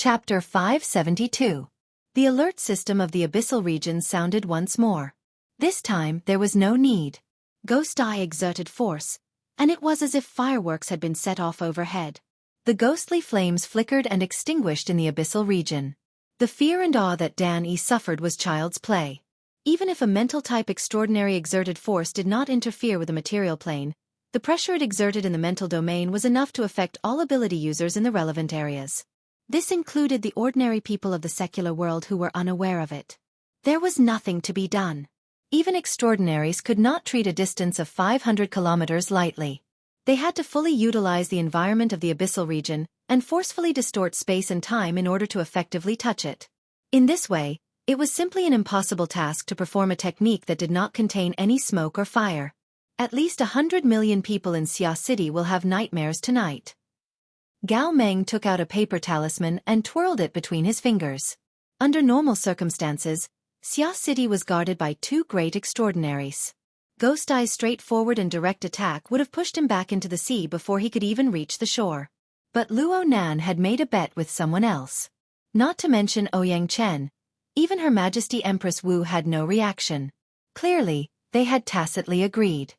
Chapter 572. The alert system of the abyssal region sounded once more. This time there was no need. Ghost Eye exerted force, and it was as if fireworks had been set off overhead. The ghostly flames flickered and extinguished in the abyssal region. The fear and awe that Dan E suffered was child's play. Even if a mental-type extraordinary exerted force did not interfere with the material plane, the pressure it exerted in the mental domain was enough to affect all ability users in the relevant areas. This included the ordinary people of the secular world who were unaware of it. There was nothing to be done. Even extraordinaries could not treat a distance of 500 kilometers lightly. They had to fully utilize the environment of the abyssal region and forcefully distort space and time in order to effectively touch it. In this way, it was simply an impossible task to perform a technique that did not contain any smoke or fire. At least 100 million people in Xia City will have nightmares tonight. Gao Meng took out a paper talisman and twirled it between his fingers. Under normal circumstances, Xia City was guarded by two great extraordinaries. Ghost Eye's straightforward and direct attack would have pushed him back into the sea before he could even reach the shore. But Luo Nan had made a bet with someone else. Not to mention Ouyang Chen. Even Her Majesty Empress Wu had no reaction. Clearly, they had tacitly agreed.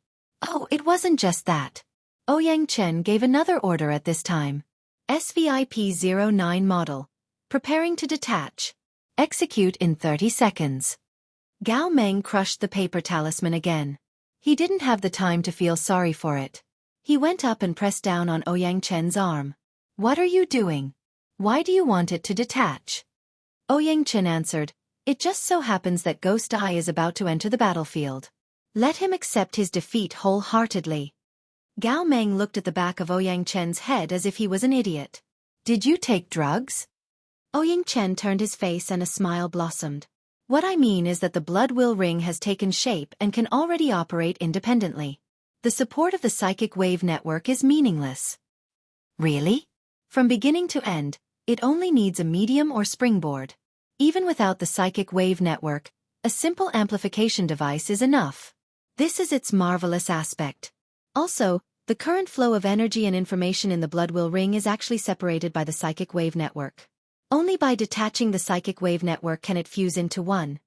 Oh, it wasn't just that. Ouyang Chen gave another order at this time. SVIP-09 model. Preparing to detach. Execute in 30 seconds. Gao Meng crushed the paper talisman again. He didn't have the time to feel sorry for it. He went up and pressed down on Ouyang Chen's arm. What are you doing? Why do you want it to detach? Ouyang Chen answered, it just so happens that Ghost Eye is about to enter the battlefield. Let him accept his defeat wholeheartedly. Gao Meng looked at the back of Ouyang Chen's head as if he was an idiot. Did you take drugs? Ouyang Chen turned his face and a smile blossomed. What I mean is that the blood will ring has taken shape and can already operate independently. The support of the psychic wave network is meaningless. Really? From beginning to end, it only needs a medium or springboard. Even without the psychic wave network, a simple amplification device is enough. This is its marvelous aspect. Also, the current flow of energy and information in the blood will ring is actually separated by the psychic wave network. Only by detaching the psychic wave network can it fuse into one.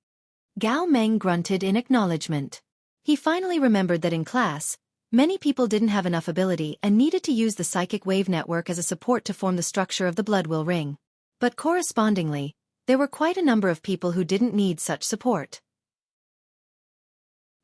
Gao Meng grunted in acknowledgement. He finally remembered that in class, many people didn't have enough ability and needed to use the psychic wave network as a support to form the structure of the blood will ring. But correspondingly, there were quite a number of people who didn't need such support.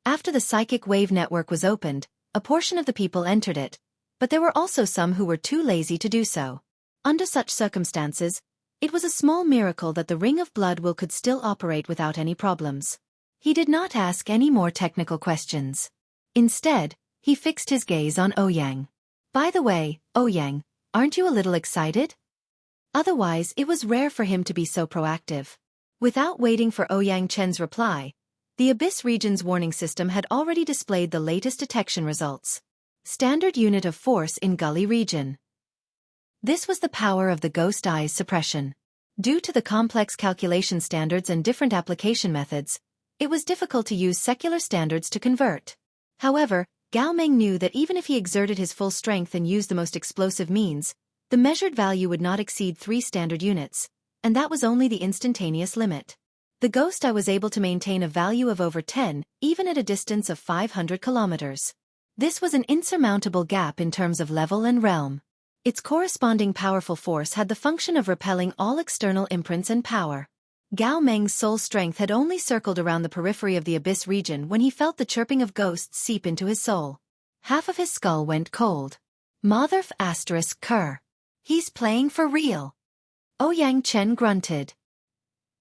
After the psychic wave network was opened, a portion of the people entered it, but there were also some who were too lazy to do so. Under such circumstances, it was a small miracle that the ring of blood will could still operate without any problems. He did not ask any more technical questions. Instead, he fixed his gaze on Ouyang. By the way, Ouyang, aren't you a little excited? Otherwise, it was rare for him to be so proactive. Without waiting for Ouyang Chen's reply, the Abyss region's warning system had already displayed the latest detection results. Standard unit of force in Gully region. This was the power of the Ghost Eye's suppression. Due to the complex calculation standards and different application methods, it was difficult to use secular standards to convert. However, Gao Meng knew that even if he exerted his full strength and used the most explosive means, the measured value would not exceed 3 standard units, and that was only the instantaneous limit. The Ghost Eye was able to maintain a value of over 10, even at a distance of 500 kilometers. This was an insurmountable gap in terms of level and realm. Its corresponding powerful force had the function of repelling all external imprints and power. Gao Meng's soul strength had only circled around the periphery of the Abyss region when he felt the chirping of ghosts seep into his soul. Half of his skull went cold. Motherf ****. He's playing for real. Ouyang Chen grunted.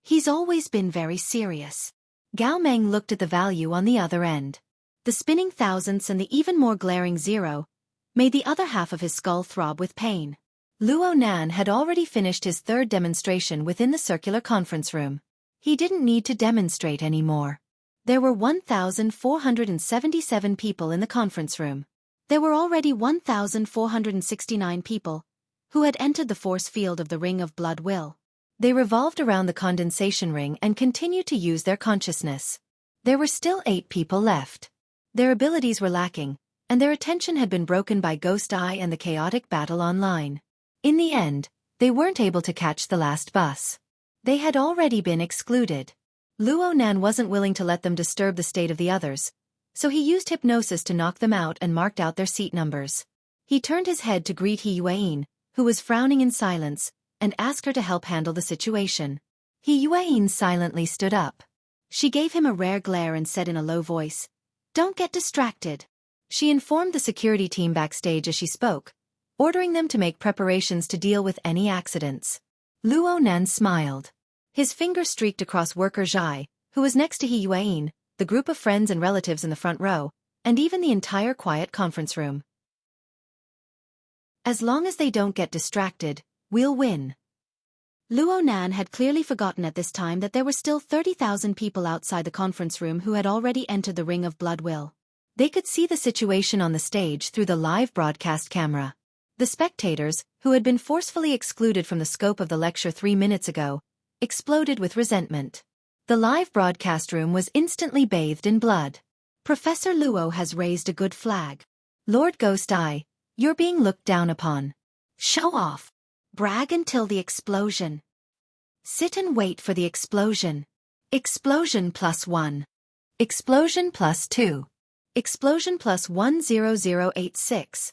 He's always been very serious. Gao Meng looked at the value on the other end. The spinning thousandths and the even more glaring 0 made the other half of his skull throb with pain. Luo Nan had already finished his third demonstration within the circular conference room. He didn't need to demonstrate anymore. There were 1,477 people in the conference room. There were already 1,469 people who had entered the force field of the Ring of Blood Will. They revolved around the condensation ring and continued to use their consciousness. There were still 8 people left. Their abilities were lacking, and their attention had been broken by Ghost Eye and the chaotic battle online. In the end, They weren't able to catch the last bus. They had already been excluded. Luo Nan wasn't willing to let them disturb the state of the others, so he used hypnosis to knock them out and marked out their seat numbers. He turned his head to greet He Yuan, who was frowning in silence, and asked her to help handle the situation. He Yuan silently stood up. She gave him a rare glare and said in a low voice, "Don't get distracted." She informed the security team backstage as she spoke, ordering them to make preparations to deal with any accidents. Luo Nan smiled. His finger streaked across worker Zhai, who was next to He Yuan, the group of friends and relatives in the front row, and even the entire quiet conference room. As long as they don't get distracted, we'll win. Luo Nan had clearly forgotten at this time that there were still 30,000 people outside the conference room who had already entered the Ring of Blood Will. They could see the situation on the stage through the live broadcast camera. The spectators, who had been forcefully excluded from the scope of the lecture 3 minutes ago, exploded with resentment. The live broadcast room was instantly bathed in blood. Professor Luo has raised a good flag. Lord Ghost Eye, you're being looked down upon. Show off. Brag until the explosion. Sit and wait for the explosion. Explosion +1. Explosion +2. Explosion +10086.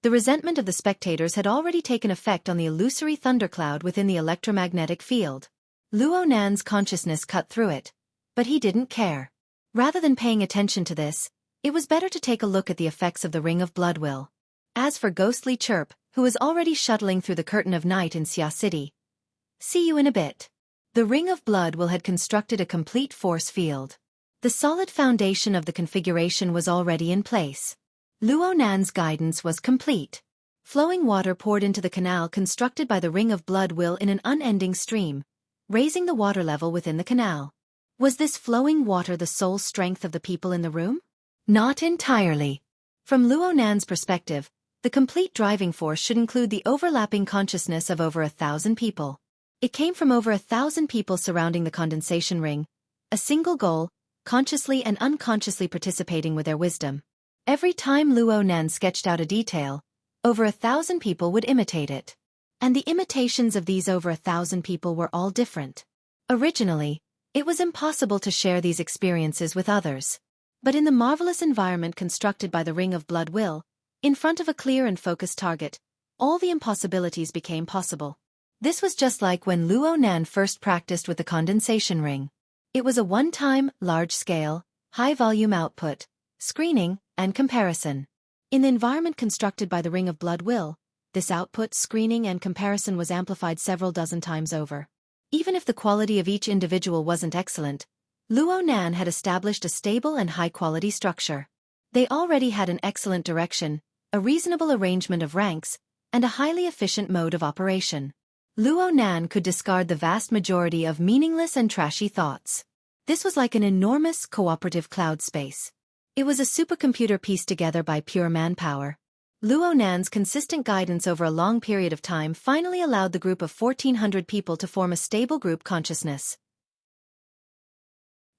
The resentment of the spectators had already taken effect on the illusory thundercloud within the electromagnetic field. Luo Nan's consciousness cut through it, but he didn't care. Rather than paying attention to this, it was better to take a look at the effects of the Ring of Blood Will. As for Ghostly Chirp, who was already shuttling through the curtain of night in Xia City. See you in a bit. The Ring of Blood Will had constructed a complete force field. The solid foundation of the configuration was already in place. Luo Nan's guidance was complete. Flowing water poured into the canal constructed by the Ring of Blood Will in an unending stream, raising the water level within the canal. Was this flowing water the sole strength of the people in the room? Not entirely. From Luo Nan's perspective, the complete driving force should include the overlapping consciousness of over 1,000 people. It came from over 1,000 people surrounding the condensation ring, a single goal, consciously and unconsciously participating with their wisdom. Every time Luo Nan sketched out a detail, over 1,000 people would imitate it. And the imitations of these over 1,000 people were all different. Originally, it was impossible to share these experiences with others. But in the marvelous environment constructed by the Ring of Blood Will, in front of a clear and focused target, all the impossibilities became possible. This was just like when Luo Nan first practiced with the condensation ring. It was a one-time, large-scale, high-volume output, screening, and comparison. In the environment constructed by the Ring of Blood Will, this output, screening, and comparison was amplified several dozen times over. Even if the quality of each individual wasn't excellent, Luo Nan had established a stable and high-quality structure. They already had an excellent direction, a reasonable arrangement of ranks, and a highly efficient mode of operation. Luo Nan could discard the vast majority of meaningless and trashy thoughts. This was like an enormous, cooperative cloud space. It was a supercomputer pieced together by pure manpower. Luo Nan's consistent guidance over a long period of time finally allowed the group of 1,400 people to form a stable group consciousness.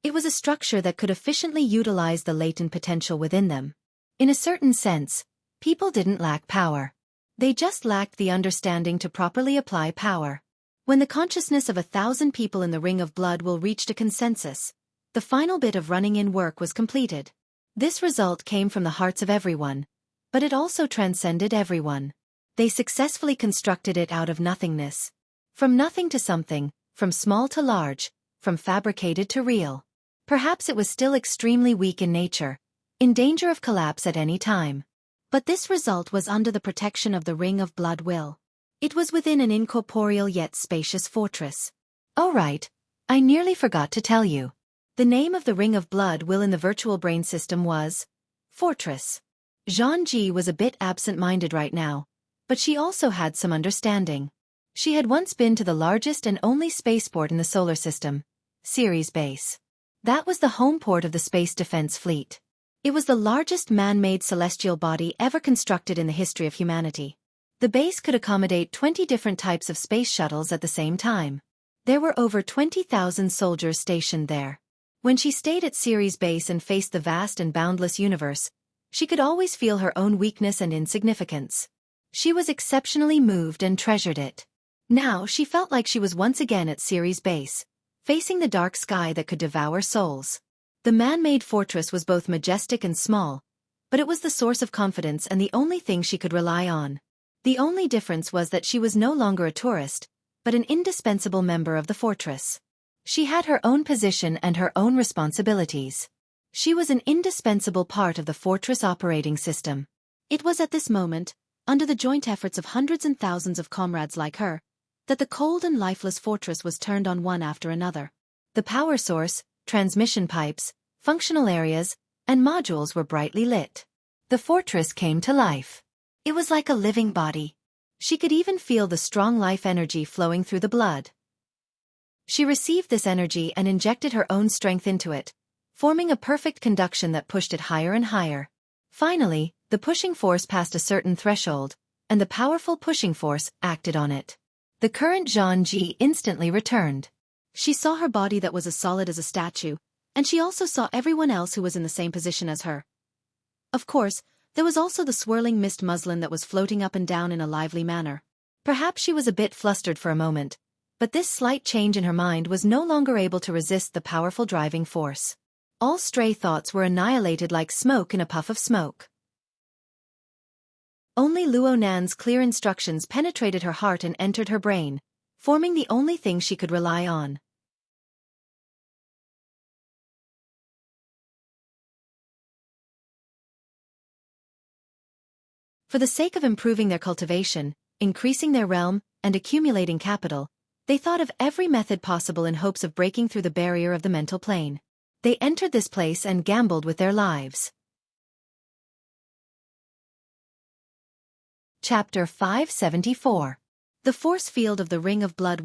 It was a structure that could efficiently utilize the latent potential within them. In a certain sense, people didn't lack power. They just lacked the understanding to properly apply power. When the consciousness of 1,000 people in the Ring of Blood Will reached a consensus, the final bit of running-in work was completed. This result came from the hearts of everyone, but it also transcended everyone. They successfully constructed it out of nothingness. From nothing to something, from small to large, from fabricated to real. Perhaps it was still extremely weak in nature, in danger of collapse at any time. But this result was under the protection of the Ring of Blood Will. It was within an incorporeal yet spacious fortress. Oh right, I nearly forgot to tell you. The name of the Ring of Blood Will in the virtual brain system was Fortress. Zhang Ji was a bit absent-minded right now, but she also had some understanding. She had once been to the largest and only spaceport in the solar system, Ceres Base. That was the home port of the Space Defense Fleet. It was the largest man-made celestial body ever constructed in the history of humanity. The base could accommodate 20 different types of space shuttles at the same time. There were over 20,000 soldiers stationed there. When she stayed at Ceres Base and faced the vast and boundless universe, she could always feel her own weakness and insignificance. She was exceptionally moved and treasured it. Now she felt like she was once again at Ciri's base, facing the dark sky that could devour souls. The man-made fortress was both majestic and small, but it was the source of confidence and the only thing she could rely on. The only difference was that she was no longer a tourist, but an indispensable member of the fortress. She had her own position and her own responsibilities. She was an indispensable part of the fortress operating system. It was at this moment, under the joint efforts of hundreds and thousands of comrades like her, that the cold and lifeless fortress was turned on one after another. The power source, transmission pipes, functional areas, and modules were brightly lit. The fortress came to life. It was like a living body. She could even feel the strong life energy flowing through the blood. She received this energy and injected her own strength into it, forming a perfect conduction that pushed it higher and higher. Finally, the pushing force passed a certain threshold, and the powerful pushing force acted on it. The current Zhang Ji instantly returned. She saw her body that was as solid as a statue, and she also saw everyone else who was in the same position as her. Of course, there was also the swirling mist muslin that was floating up and down in a lively manner. Perhaps she was a bit flustered for a moment, but this slight change in her mind was no longer able to resist the powerful driving force. All stray thoughts were annihilated like smoke in a puff of smoke. Only Luo Nan's clear instructions penetrated her heart and entered her brain, forming the only thing she could rely on. For the sake of improving their cultivation, increasing their realm, and accumulating capital, they thought of every method possible in hopes of breaking through the barrier of the mental plane. They entered this place and gambled with their lives. Chapter 574. The force field of the Ring of Blood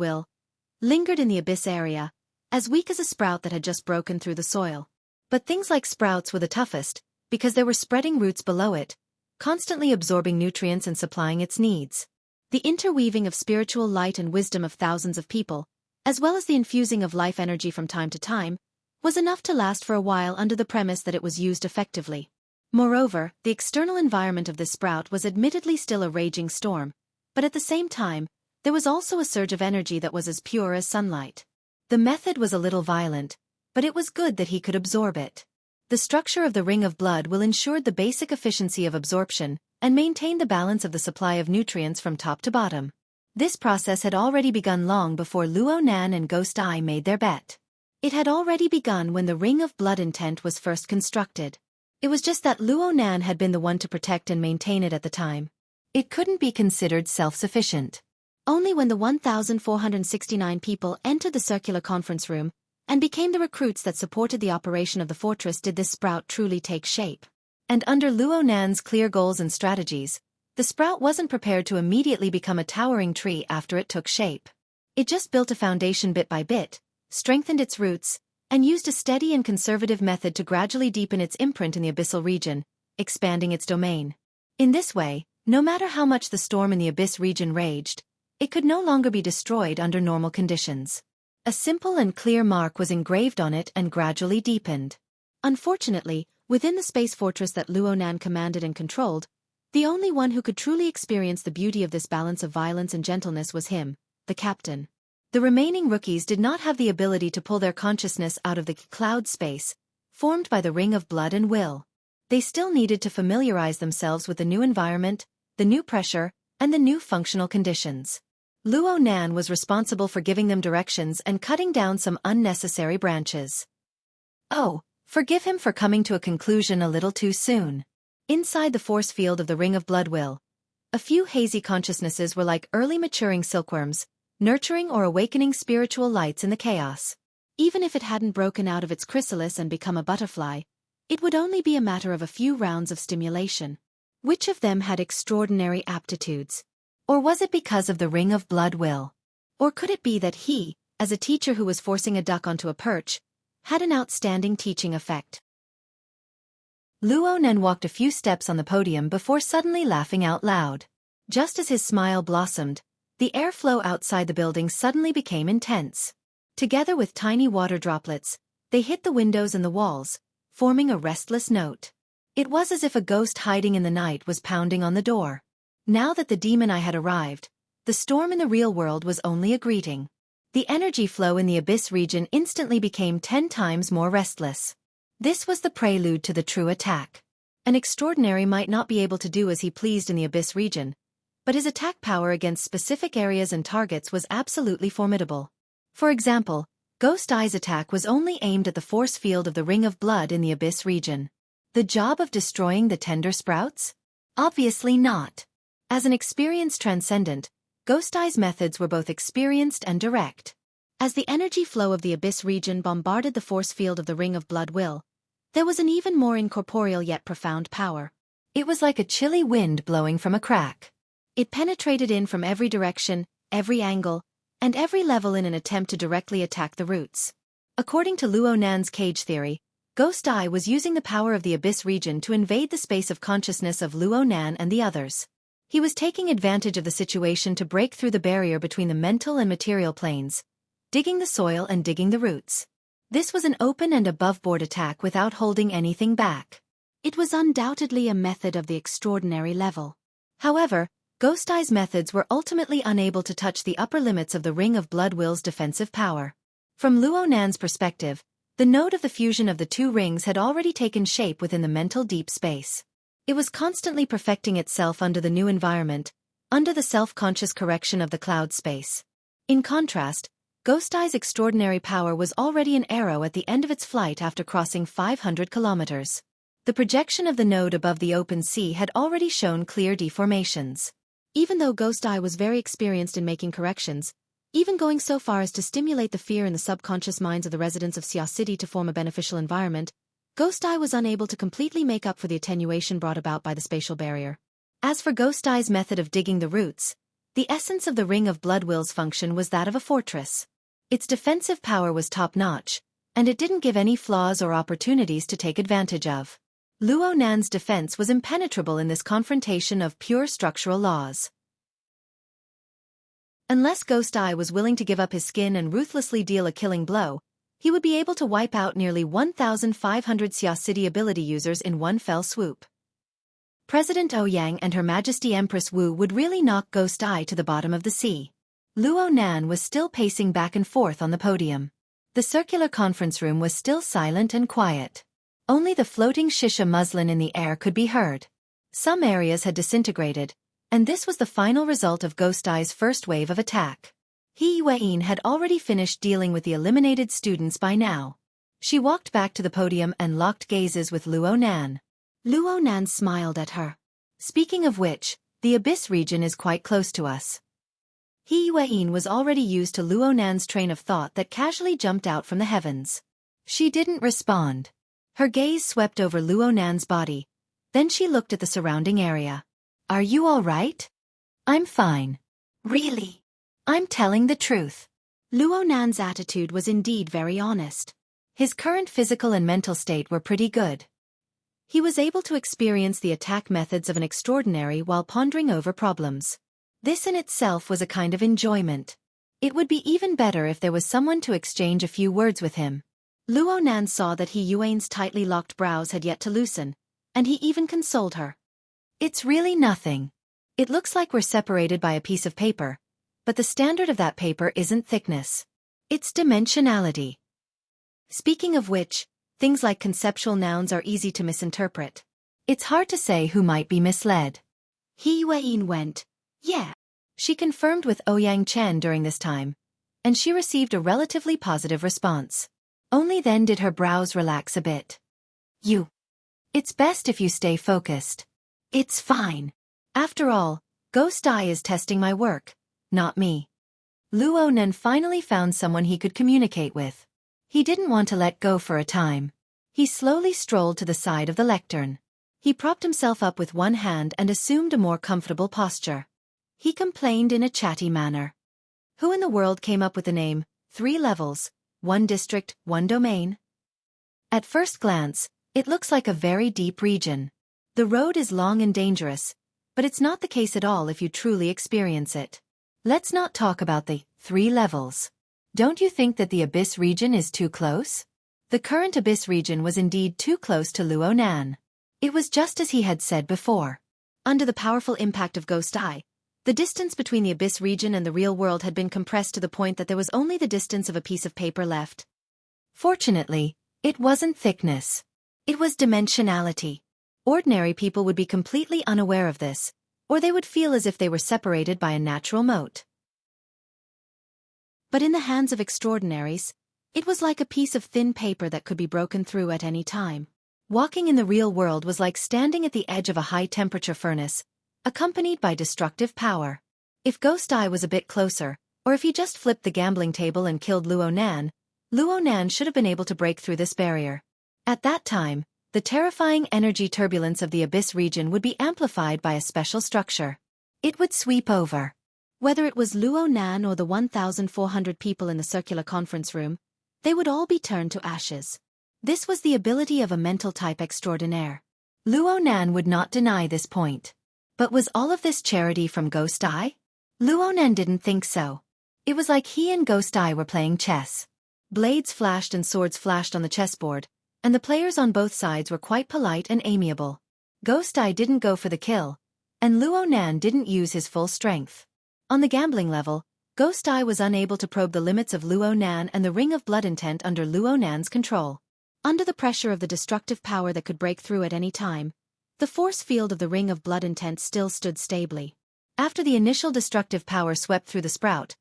lingered in the abyss area, as weak as a sprout that had just broken through the soil. But things like sprouts were the toughest, because there were spreading roots below it, constantly absorbing nutrients and supplying its needs. The interweaving of spiritual light and wisdom of thousands of people, as well as the infusing of life energy from time to time, was enough to last for a while under the premise that it was used effectively. Moreover, the external environment of this sprout was admittedly still a raging storm, but at the same time, there was also a surge of energy that was as pure as sunlight. The method was a little violent, but it was good that he could absorb it. The structure of the Ring of Blood ensured the basic efficiency of absorption and maintained the balance of the supply of nutrients from top to bottom. This process had already begun long before Luo Nan and Ghost Eye made their bet. It had already begun when the Ring of Blood intent was first constructed. It was just that Luo Nan had been the one to protect and maintain it at the time. It couldn't be considered self-sufficient. Only when the 1,469 people entered the circular conference room and became the recruits that supported the operation of the fortress did this sprout truly take shape. And under Luo Nan's clear goals and strategies, the sprout wasn't prepared to immediately become a towering tree after it took shape. It just built a foundation bit by bit, strengthened its roots, and used a steady and conservative method to gradually deepen its imprint in the abyssal region, expanding its domain. In this way, no matter how much the storm in the abyss region raged, it could no longer be destroyed under normal conditions. A simple and clear mark was engraved on it and gradually deepened. Unfortunately, within the space fortress that Luo Nan commanded and controlled, the only one who could truly experience the beauty of this balance of violence and gentleness was him, the captain. The remaining rookies did not have the ability to pull their consciousness out of the cloud space, formed by the Ring of Blood and Will. They still needed to familiarize themselves with the new environment, the new pressure, and the new functional conditions. Luo Nan was responsible for giving them directions and cutting down some unnecessary branches. Oh, forgive him for coming to a conclusion a little too soon. Inside the force field of the Ring of Blood a few hazy consciousnesses were like early maturing silkworms, nurturing or awakening spiritual lights in the chaos. Even if it hadn't broken out of its chrysalis and become a butterfly, it would only be a matter of a few rounds of stimulation. Which of them had extraordinary aptitudes? Or was it because of the Ring of Blood Or could it be that he, as a teacher who was forcing a duck onto a perch, had an outstanding teaching effect? Luo Nan walked a few steps on the podium before suddenly laughing out loud. Just as his smile blossomed, the airflow outside the building suddenly became intense. Together with tiny water droplets, they hit the windows and the walls, forming a restless note. It was as if a ghost hiding in the night was pounding on the door. Now that the demon eye had arrived, the storm in the real world was only a greeting. The energy flow in the abyss region instantly became 10 times more restless. This was the prelude to the true attack. An extraordinary might not be able to do as he pleased in the abyss region, but his attack power against specific areas and targets was absolutely formidable. For example, Ghost Eye's attack was only aimed at the force field of the Ring of Blood in the abyss region. The job of destroying the tender sprouts? Obviously not. As an experienced transcendent, Ghost Eye's methods were both experienced and direct. As the energy flow of the abyss region bombarded the force field of the Ring of Blood there was an even more incorporeal yet profound power. It was like a chilly wind blowing from a crack. It penetrated in from every direction, every angle, and every level in an attempt to directly attack the roots. According to Luo Nan's cage theory, Ghost Eye was using the power of the abyss region to invade the space of consciousness of Luo Nan and the others. He was taking advantage of the situation to break through the barrier between the mental and material planes, digging the soil and digging the roots. This was an open and above-board attack without holding anything back. It was undoubtedly a method of the extraordinary level. However, Ghost Eye's methods were ultimately unable to touch the upper limits of the Ring of Blood Will's defensive power. From Luo Nan's perspective, the node of the fusion of the two rings had already taken shape within the mental deep space. It was constantly perfecting itself under the new environment, under the self-conscious correction of the cloud space. In contrast, Ghost Eye's extraordinary power was already an arrow at the end of its flight after crossing 500 kilometers. The projection of the node above the open sea had already shown clear deformations. Even though Ghost Eye was very experienced in making corrections, even going so far as to stimulate the fear in the subconscious minds of the residents of Xia City to form a beneficial environment, Ghost Eye was unable to completely make up for the attenuation brought about by the spatial barrier. As for Ghost Eye's method of digging the roots, the essence of the Ring of Blood Will's function was that of a fortress. Its defensive power was top-notch, and it didn't give any flaws or opportunities to take advantage of. Luo Nan's defense was impenetrable in this confrontation of pure structural laws. Unless Ghost Eye was willing to give up his skin and ruthlessly deal a killing blow, he would be able to wipe out nearly 1,500 Xia City ability users in one fell swoop. President Ouyang and Her Majesty Empress Wu would really knock Ghost Eye to the bottom of the sea. Luo Nan was still pacing back and forth on the podium. The circular conference room was still silent and quiet. Only the floating shisha muslin in the air could be heard. Some areas had disintegrated, and this was the final result of Ghost Eye's first wave of attack. He Yueyin had already finished dealing with the eliminated students by now. She walked back to the podium and locked gazes with Luo Nan. Luo Nan smiled at her. Speaking of which, the abyss region is quite close to us. He Yueyin was already used to Luo Nan's train of thought that casually jumped out from the heavens. She didn't respond. Her gaze swept over Luo Nan's body. Then she looked at the surrounding area. Are you all right? I'm fine. Really? I'm telling the truth. Luo Nan's attitude was indeed very honest. His current physical and mental state were pretty good. He was able to experience the attack methods of an extraordinary while pondering over problems. This in itself was a kind of enjoyment. It would be even better if there was someone to exchange a few words with him. Luo Nan saw that He Yuan's tightly locked brows had yet to loosen, and he even consoled her. It's really nothing. It looks like we're separated by a piece of paper, but the standard of that paper isn't thickness. It's dimensionality. Speaking of which, things like conceptual nouns are easy to misinterpret. It's hard to say who might be misled. He Yuan went, yeah. She confirmed with Ouyang Chen during this time, and she received a relatively positive response. Only then did her brows relax a bit. It's best if you stay focused. It's fine. After all, Ghost Eye is testing my work, not me. Luo Nan finally found someone he could communicate with. He didn't want to let go for a time. He slowly strolled to the side of the lectern. He propped himself up with one hand and assumed a more comfortable posture. He complained in a chatty manner. Who in the world came up with the name, 3 levels, 1 district, 1 domain? At first glance, it looks like a very deep region. The road is long and dangerous, but it's not the case at all if you truly experience it. Let's not talk about the 3 levels. Don't you think that the Abyss region is too close? The current Abyss region was indeed too close to Luo Nan. It was just as he had said before. Under the powerful impact of Ghost Eye, The distance between the Abyss region and the real world had been compressed to the point that there was only the distance of a piece of paper left. Fortunately, it wasn't thickness. It was dimensionality. Ordinary people would be completely unaware of this, or they would feel as if they were separated by a natural moat. But in the hands of extraordinaries, it was like a piece of thin paper that could be broken through at any time. Walking in the real world was like standing at the edge of a high-temperature furnace, accompanied by destructive power. If Ghost Eye was a bit closer, or if he just flipped the gambling table and killed Luo Nan should have been able to break through this barrier. At that time, the terrifying energy turbulence of the Abyss region would be amplified by a special structure. It would sweep over. Whether it was Luo Nan or the 1,400 people in the circular conference room, they would all be turned to ashes. This was the ability of a mental type extraordinaire. Luo Nan would not deny this point. But was all of this charity from Ghost Eye? Luo Nan didn't think so. It was like he and Ghost Eye were playing chess. Blades flashed and swords flashed on the chessboard, and the players on both sides were quite polite and amiable. Ghost Eye didn't go for the kill, and Luo Nan didn't use his full strength. On the gambling level, Ghost Eye was unable to probe the limits of Luo Nan and the Ring of Blood intent under Luo Nan's control. Under the pressure of the destructive power that could break through at any time, the force field of the Ring of Blood intent still stood stably. After the initial destructive power swept through the sprout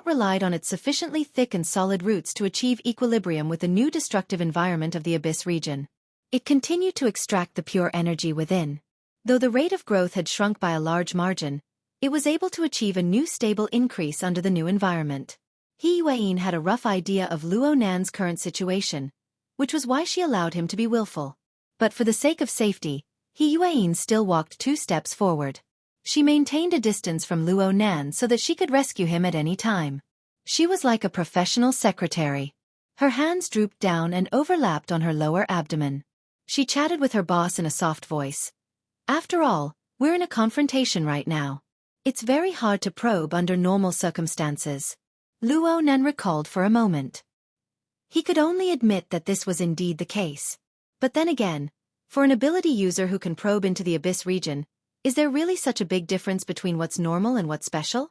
relied on its sufficiently thick and solid roots to achieve equilibrium with the new destructive environment of the Abyss region. It continued to extract the pure energy within. Though the rate of growth had shrunk by a large margin, it was able to achieve a new stable increase under the new environment. He Yuan had a rough idea of Luo Nan's current situation, which was why she allowed him to be willful. But for the sake of safety, He Yuan still walked 2 steps forward. She maintained a distance from Luo Nan so that she could rescue him at any time. She was like a professional secretary. Her hands drooped down and overlapped on her lower abdomen. She chatted with her boss in a soft voice. After all, we're in a confrontation right now. It's very hard to probe under normal circumstances. Luo Nan recalled for a moment. He could only admit that this was indeed the case. But then again, for an ability user who can probe into the Abyss region, is there really such a big difference between what's normal and what's special?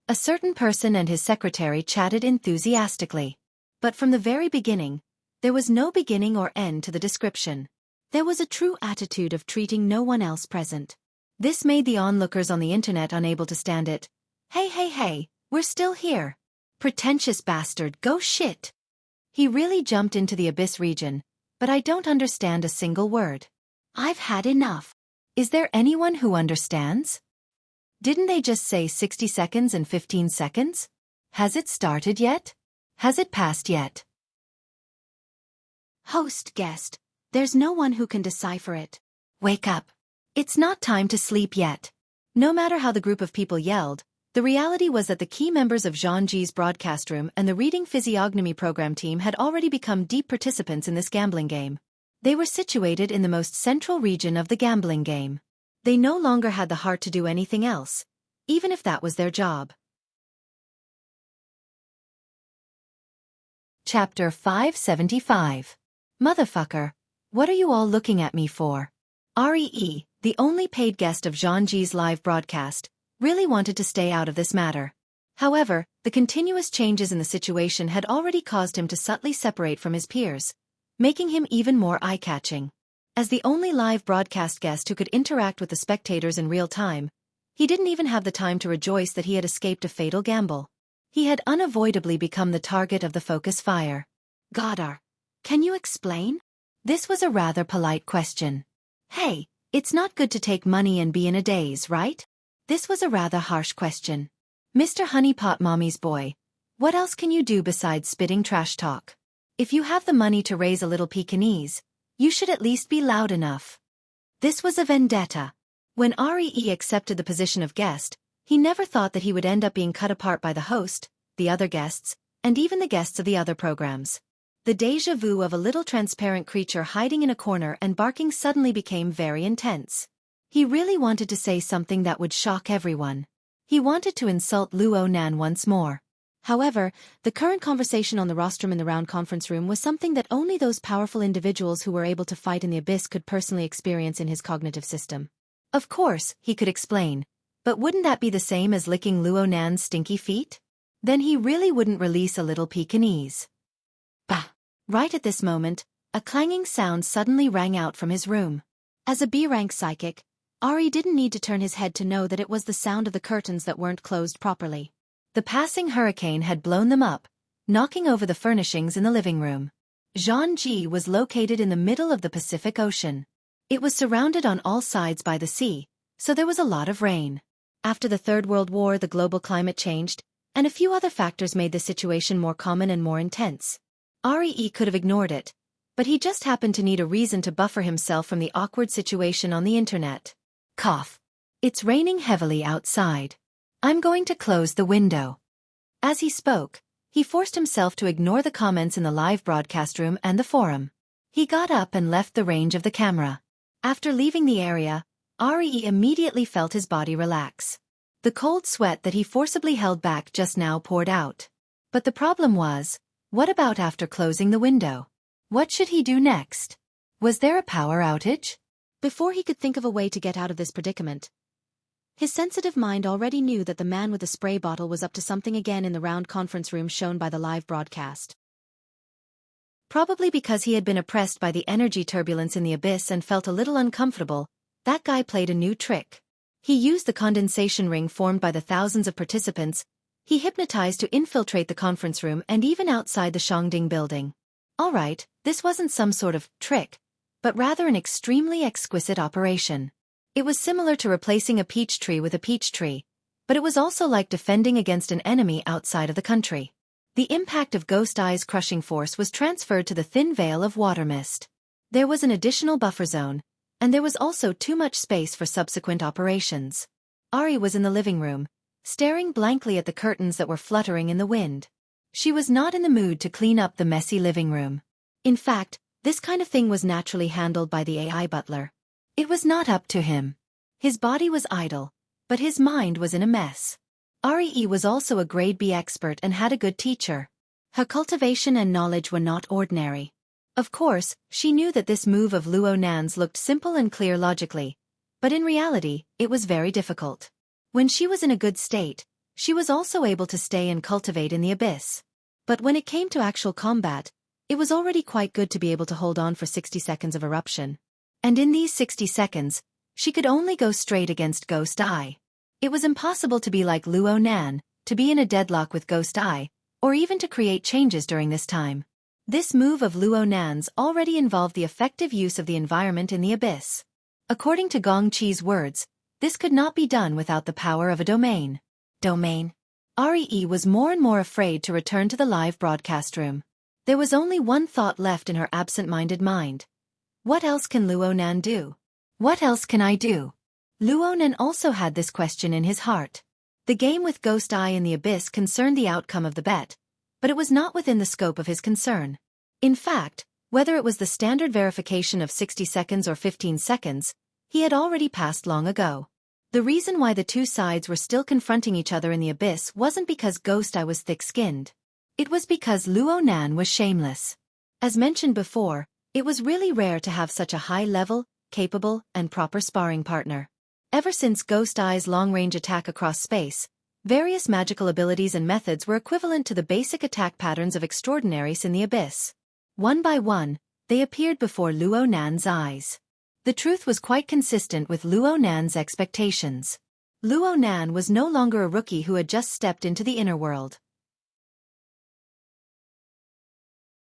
A certain person and his secretary chatted enthusiastically. But from the very beginning, there was no beginning or end to the description. There was a true attitude of treating no one else present. This made the onlookers on the internet unable to stand it. Hey, we're still here. Pretentious bastard, go shit. He really jumped into the Abyss region, but I don't understand a single word. I've had enough. Is there anyone who understands? Didn't they just say 60 seconds and 15 seconds? Has it started yet? Has it passed yet? Host guest, there's no one who can decipher it. Wake up. It's not time to sleep yet. No matter how the group of people yelled, the reality was that the key members of Zhang Ji's broadcast room and the reading physiognomy program team had already become deep participants in this gambling game. They were situated in the most central region of the gambling game. They no longer had the heart to do anything else, even if that was their job. Chapter 575. Motherfucker, what are you all looking at me for? Ree, the only paid guest of Zhang Ji's live broadcast, really wanted to stay out of this matter. However, the continuous changes in the situation had already caused him to subtly separate from his peers, making him even more eye-catching. As the only live broadcast guest who could interact with the spectators in real time, he didn't even have the time to rejoice that he had escaped a fatal gamble. He had unavoidably become the target of the focus fire. Godar, can you explain? This was a rather polite question. Hey, it's not good to take money and be in a daze, right? This was a rather harsh question. Mr. Honeypot Mommy's boy, what else can you do besides spitting trash talk? If you have the money to raise a little Pekingese, you should at least be loud enough. This was a vendetta. When Ree accepted the position of guest, he never thought that he would end up being cut apart by the host, the other guests, and even the guests of the other programs. The déjà vu of a little transparent creature hiding in a corner and barking suddenly became very intense. He really wanted to say something that would shock everyone. He wanted to insult Luo Nan once more. However, the current conversation on the rostrum in the round conference room was something that only those powerful individuals who were able to fight in the Abyss could personally experience in his cognitive system. Of course, he could explain. But wouldn't that be the same as licking Luo Nan's stinky feet? Then he really wouldn't release a little Pekingese. Bah! Right at this moment, a clanging sound suddenly rang out from his room. As a B-rank psychic, Ari didn't need to turn his head to know that it was the sound of the curtains that weren't closed properly. The passing hurricane had blown them up, knocking over the furnishings in the living room. Zhangji was located in the middle of the Pacific Ocean. It was surrounded on all sides by the sea, so there was a lot of rain. After the Third World War, the global climate changed, and a few other factors made the situation more common and more intense. Ari could have ignored it, but he just happened to need a reason to buffer himself from the awkward situation on the internet. Cough. It's raining heavily outside. I'm going to close the window. As he spoke, he forced himself to ignore the comments in the live broadcast room and the forum. He got up and left the range of the camera. After leaving the area, Ari immediately felt his body relax. The cold sweat that he forcibly held back just now poured out. But the problem was, what about after closing the window? What should he do next? Was there a power outage? Before he could think of a way to get out of this predicament, his sensitive mind already knew that the man with the spray bottle was up to something again in the round conference room shown by the live broadcast. Probably because he had been oppressed by the energy turbulence in the abyss and felt a little uncomfortable, that guy played a new trick. He used the condensation ring formed by the thousands of participants. He hypnotized to infiltrate the conference room and even outside the Shangding building. Alright, this wasn't some sort of trick, but rather an extremely exquisite operation. It was similar to replacing a peach tree with a peach tree, but it was also like defending against an enemy outside of the country. The impact of Ghost Eye's crushing force was transferred to the thin veil of water mist. There was an additional buffer zone, and there was also too much space for subsequent operations. Ari was in the living room, staring blankly at the curtains that were fluttering in the wind. She was not in the mood to clean up the messy living room. In fact, this kind of thing was naturally handled by the AI butler. It was not up to him. His body was idle, but his mind was in a mess. Ari was also a grade B expert and had a good teacher. Her cultivation and knowledge were not ordinary. Of course, she knew that this move of Luo Nan's looked simple and clear logically, but in reality, it was very difficult. When she was in a good state, she was also able to stay and cultivate in the abyss. But when it came to actual combat, it was already quite good to be able to hold on for 60 seconds of eruption. And in these 60 seconds, she could only go straight against Ghost Eye. It was impossible to be like Luo Nan, to be in a deadlock with Ghost Eye, or even to create changes during this time. This move of Luo Nan's already involved the effective use of the environment in the abyss. According to Gong Qi's words, this could not be done without the power of a domain. Domain. Ari was more and more afraid to return to the live broadcast room. There was only one thought left in her absent-minded mind. What else can Luo Nan do? What else can I do? Luo Nan also had this question in his heart. The game with Ghost Eye in the abyss concerned the outcome of the bet, but it was not within the scope of his concern. In fact, whether it was the standard verification of 60 seconds or 15 seconds, he had already passed long ago. The reason why the two sides were still confronting each other in the abyss wasn't because Ghost Eye was thick-skinned. It was because Luo Nan was shameless. As mentioned before, it was really rare to have such a high-level, capable, and proper sparring partner. Ever since Ghost Eye's long-range attack across space, various magical abilities and methods were equivalent to the basic attack patterns of Extraordinaries in the abyss. One by one, they appeared before Luo Nan's eyes. The truth was quite consistent with Luo Nan's expectations. Luo Nan was no longer a rookie who had just stepped into the inner world.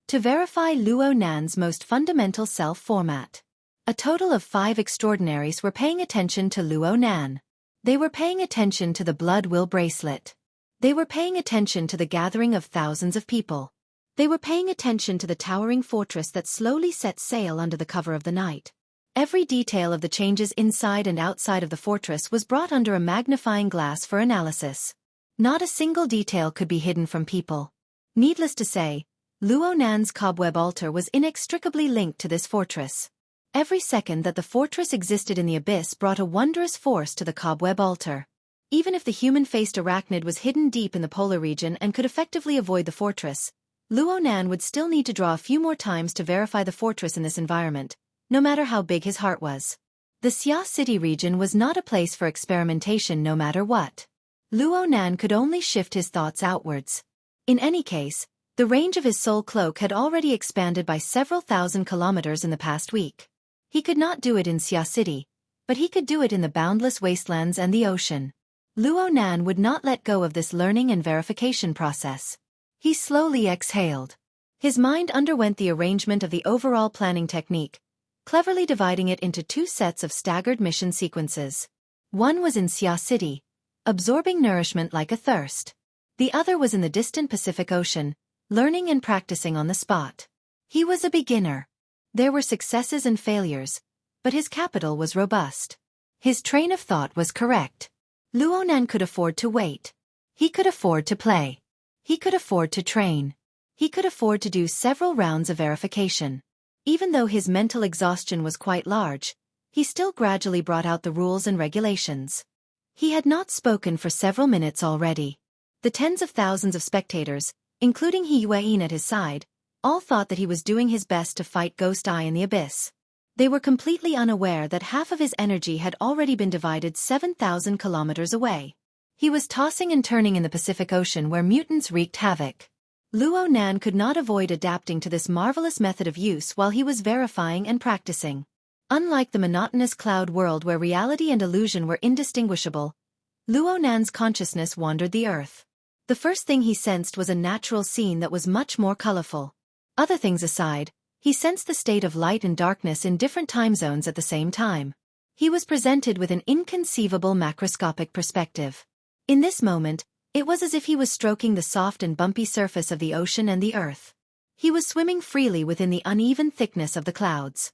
To verify Luo Nan's most fundamental self-format, a total of 5 Extraordinaries were paying attention to Luo Nan. They were paying attention to the blood will bracelet. They were paying attention to the gathering of thousands of people. They were paying attention to the towering fortress that slowly set sail under the cover of the night. Every detail of the changes inside and outside of the fortress was brought under a magnifying glass for analysis. Not a single detail could be hidden from people. Needless to say, Luo Nan's cobweb altar was inextricably linked to this fortress. Every second that the fortress existed in the abyss brought a wondrous force to the cobweb altar. Even if the human-faced arachnid was hidden deep in the polar region and could effectively avoid the fortress, Luo Nan would still need to draw a few more times to verify the fortress in this environment, no matter how big his heart was. The Xia City region was not a place for experimentation no matter what. Luo Nan could only shift his thoughts outwards. In any case, the range of his soul cloak had already expanded by several thousand kilometers in the past week. He could not do it in Xia City, but he could do it in the boundless wastelands and the ocean. Luo Nan would not let go of this learning and verification process. He slowly exhaled. His mind underwent the arrangement of the overall planning technique, cleverly dividing it into two sets of staggered mission sequences. One was in Xia City, absorbing nourishment like a thirst. The other was in the distant Pacific Ocean, learning and practicing on the spot. He was a beginner. There were successes and failures, but his capital was robust. His train of thought was correct. Luo Nan could afford to wait. He could afford to play. He could afford to train. He could afford to do several rounds of verification. Even though his mental exhaustion was quite large, he still gradually brought out the rules and regulations. He had not spoken for several minutes already. The tens of thousands of spectators, including He Yueyin at his side, all thought that he was doing his best to fight Ghost Eye in the abyss. They were completely unaware that half of his energy had already been divided 7,000 kilometers away. He was tossing and turning in the Pacific Ocean where mutants wreaked havoc. Luo Nan could not avoid adapting to this marvelous method of use while he was verifying and practicing. Unlike the monotonous cloud world where reality and illusion were indistinguishable, Luo Nan's consciousness wandered the earth. The first thing he sensed was a natural scene that was much more colorful. Other things aside, he sensed the state of light and darkness in different time zones at the same time. He was presented with an inconceivable macroscopic perspective. In this moment, it was as if he was stroking the soft and bumpy surface of the ocean and the earth. He was swimming freely within the uneven thickness of the clouds.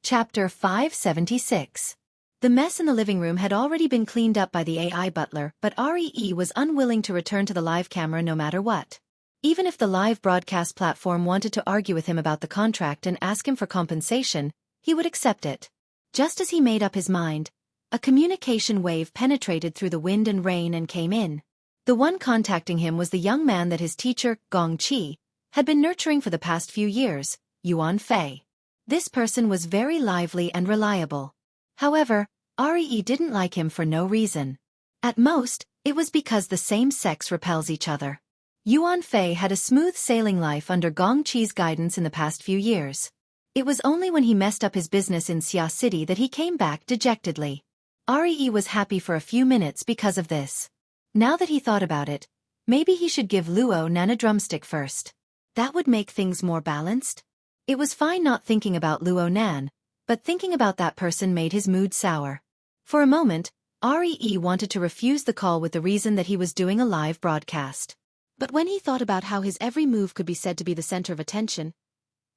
Chapter 576. The mess in the living room had already been cleaned up by the AI butler, but REE was unwilling to return to the live camera no matter what. Even if the live broadcast platform wanted to argue with him about the contract and ask him for compensation, he would accept it. Just as he made up his mind, a communication wave penetrated through the wind and rain and came in. The one contacting him was the young man that his teacher, Gong Qi, had been nurturing for the past few years, Yuan Fei. This person was very lively and reliable. However, REE didn't like him for no reason. At most, it was because the same sex repels each other. Yuan Fei had a smooth sailing life under Gong Qi's guidance in the past few years. It was only when he messed up his business in Xia City that he came back dejectedly. REE was happy for a few minutes because of this. Now that he thought about it, maybe he should give Luo Nan a drumstick first. That would make things more balanced. It was fine not thinking about Luo Nan, but thinking about that person made his mood sour. For a moment, REE wanted to refuse the call with the reason that he was doing a live broadcast. But when he thought about how his every move could be said to be the center of attention,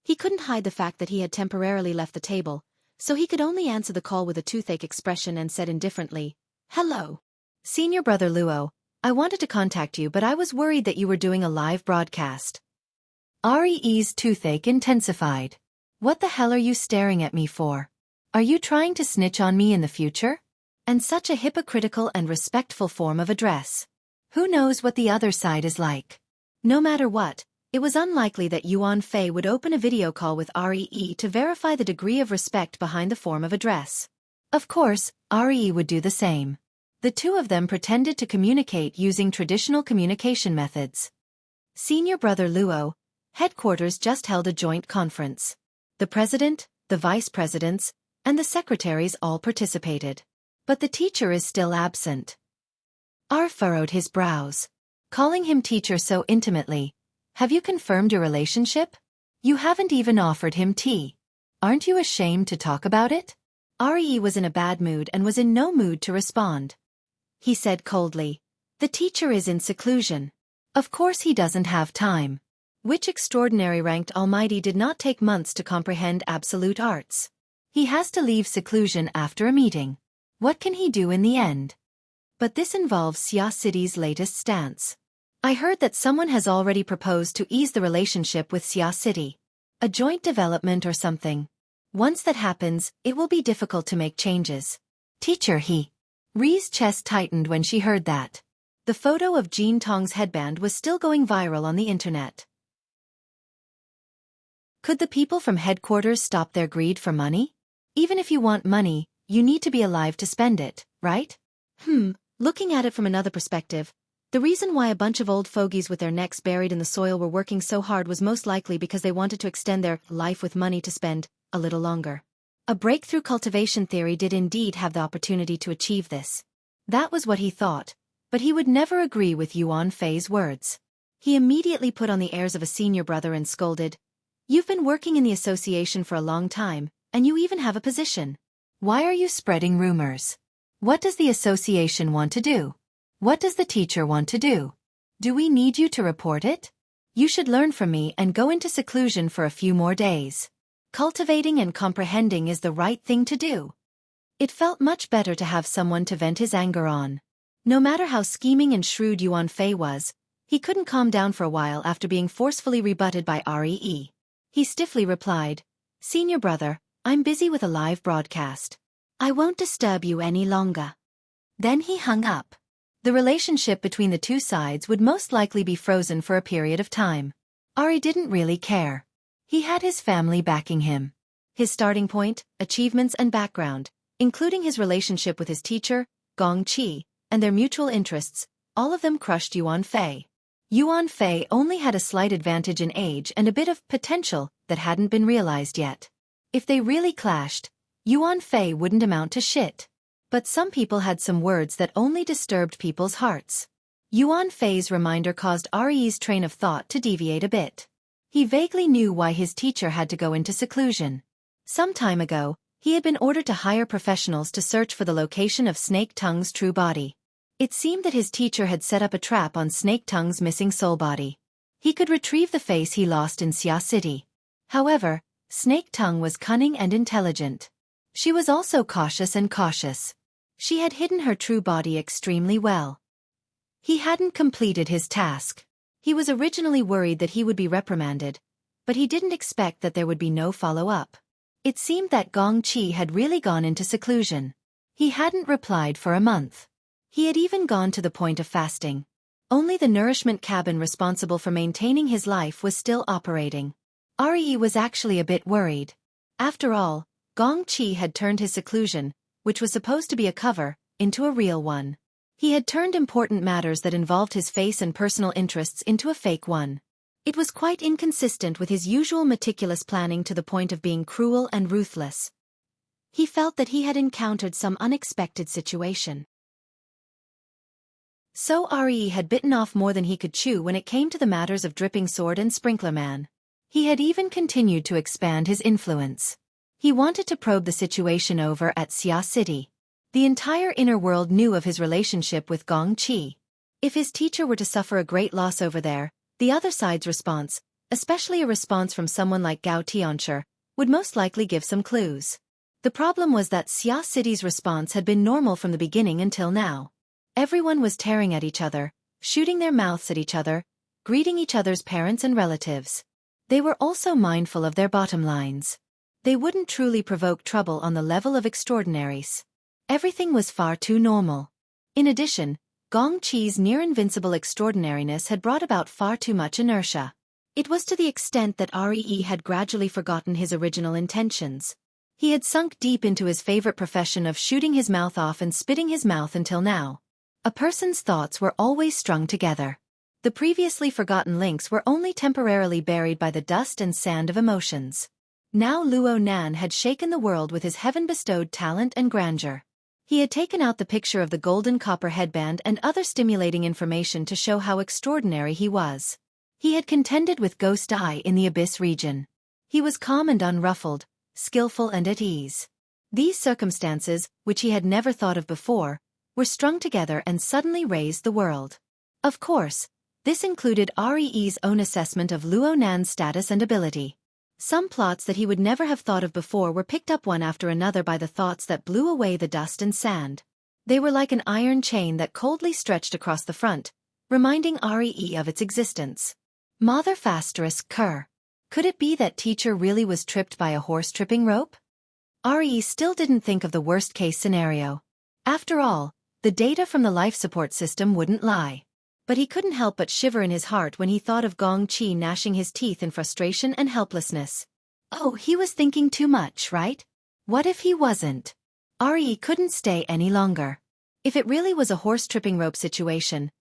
he couldn't hide the fact that he had temporarily left the table, so he could only answer the call with a toothache expression and said indifferently, "Hello. Senior brother Luo, I wanted to contact you but I was worried that you were doing a live broadcast." REE's toothache intensified. "What the hell are you staring at me for? Are you trying to snitch on me in the future?" And such a hypocritical and respectful form of address. Who knows what the other side is like? No matter what, it was unlikely that Yuan Fei would open a video call with REE to verify the degree of respect behind the form of address. Of course, REE would do the same. The two of them pretended to communicate using traditional communication methods. Senior brother Luo, headquarters just held a joint conference. The president, the vice presidents, and the secretaries all participated. But the teacher is still absent. R furrowed his brows. Calling him teacher so intimately. Have you confirmed your relationship? You haven't even offered him tea. Aren't you ashamed to talk about it? REE was in a bad mood and was in no mood to respond. He said coldly, "The teacher is in seclusion. Of course he doesn't have time." Which extraordinary ranked almighty did not take months to comprehend absolute arts. He has to leave seclusion after a meeting. What can he do in the end? But this involves Xia City's latest stance. I heard that someone has already proposed to ease the relationship with Xia City. A joint development or something. Once that happens, it will be difficult to make changes. Teacher Ree's chest tightened when she heard that. The photo of Jean Tong's headband was still going viral on the internet. Could the people from headquarters stop their greed for money? Even if you want money, you need to be alive to spend it, right? Looking at it from another perspective, the reason why a bunch of old fogies with their necks buried in the soil were working so hard was most likely because they wanted to extend their life with money to spend a little longer. A breakthrough cultivation theory did indeed have the opportunity to achieve this. That was what he thought, but he would never agree with Yuan Fei's words. He immediately put on the airs of a senior brother and scolded, "You've been working in the association for a long time, and you even have a position. Why are you spreading rumors? What does the association want to do? What does the teacher want to do? Do we need you to report it? You should learn from me and go into seclusion for a few more days. Cultivating and comprehending is the right thing to do." It felt much better to have someone to vent his anger on. No matter how scheming and shrewd Yuan Fei was, he couldn't calm down for a while after being forcefully rebutted by Ree. He stiffly replied, "Senior brother, I'm busy with a live broadcast. I won't disturb you any longer." Then he hung up. The relationship between the two sides would most likely be frozen for a period of time. Ari didn't really care. He had his family backing him. His starting point, achievements and background, including his relationship with his teacher, Gong Qi, and their mutual interests, all of them crushed Yuan Fei. Yuan Fei only had a slight advantage in age and a bit of potential that hadn't been realized yet. If they really clashed, Yuan Fei wouldn't amount to shit. But some people had some words that only disturbed people's hearts. Yuan Fei's reminder caused Re's train of thought to deviate a bit. He vaguely knew why his teacher had to go into seclusion. Some time ago, he had been ordered to hire professionals to search for the location of Snake Tongue's true body. It seemed that his teacher had set up a trap on Snake Tongue's missing soul body. He could retrieve the face he lost in Xia City. However, Snake Tongue was cunning and intelligent. She was also cautious and cautious. She had hidden her true body extremely well. He hadn't completed his task. He was originally worried that he would be reprimanded, but he didn't expect that there would be no follow-up. It seemed that Gong Qi had really gone into seclusion. He hadn't replied for a month. He had even gone to the point of fasting. Only the nourishment cabin responsible for maintaining his life was still operating. Re was actually a bit worried. After all, Gong Qi had turned his seclusion, which was supposed to be a cover, into a real one. He had turned important matters that involved his face and personal interests into a fake one. It was quite inconsistent with his usual meticulous planning to the point of being cruel and ruthless. He felt that he had encountered some unexpected situation. So Re had bitten off more than he could chew when it came to the matters of Dripping Sword and Sprinkler Man. He had even continued to expand his influence. He wanted to probe the situation over at Xia City. The entire inner world knew of his relationship with Gong Qi. If his teacher were to suffer a great loss over there, the other side's response, especially a response from someone like Gao Tianshi, would most likely give some clues. The problem was that Xia City's response had been normal from the beginning until now. Everyone was tearing at each other, shooting their mouths at each other, greeting each other's parents and relatives. They were also mindful of their bottom lines. They wouldn't truly provoke trouble on the level of extraordinaries. Everything was far too normal. In addition, Gong Qi's near-invincible extraordinariness had brought about far too much inertia. It was to the extent that Re had gradually forgotten his original intentions. He had sunk deep into his favorite profession of shooting his mouth off and spitting his mouth until now. A person's thoughts were always strung together. The previously forgotten links were only temporarily buried by the dust and sand of emotions. Now Luo Nan had shaken the world with his heaven-bestowed talent and grandeur. He had taken out the picture of the golden copper headband and other stimulating information to show how extraordinary he was. He had contended with Ghost Eye in the Abyss region. He was calm and unruffled, skillful and at ease. These circumstances, which he had never thought of before, were strung together and suddenly raised the world. Of course, this included Re's own assessment of Luo Nan's status and ability. Some plots that he would never have thought of before were picked up one after another by the thoughts that blew away the dust and sand. They were like an iron chain that coldly stretched across the front, reminding Re of its existence. Mother ****. Could it be that teacher really was tripped by a horse-tripping rope? Re still didn't think of the worst-case scenario. After all, the data from the life support system wouldn't lie. But he couldn't help but shiver in his heart when he thought of Gong Qi gnashing his teeth in frustration and helplessness. Oh, he was thinking too much, right? What if he wasn't? Re couldn't stay any longer. If it really was a horse-tripping rope situation,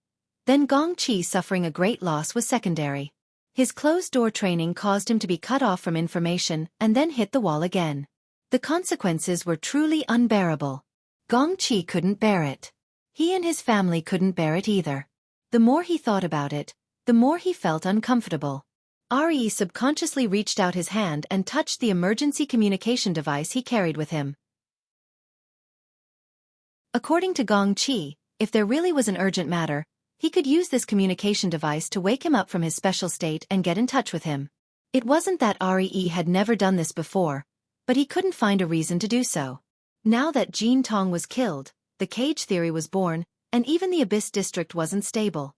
then Gongqi suffering a great loss was secondary. His closed-door training caused him to be cut off from information and then hit the wall again. The consequences were truly unbearable. Gongqi couldn't bear it. He and his family couldn't bear it either. The more he thought about it, the more he felt uncomfortable. Re subconsciously reached out his hand and touched the emergency communication device he carried with him. According to Gongqi, if there really was an urgent matter, he could use this communication device to wake him up from his special state and get in touch with him. It wasn't that Re had never done this before, but he couldn't find a reason to do so. Now that Jin Tong was killed, the cage theory was born, and even the Abyss district wasn't stable.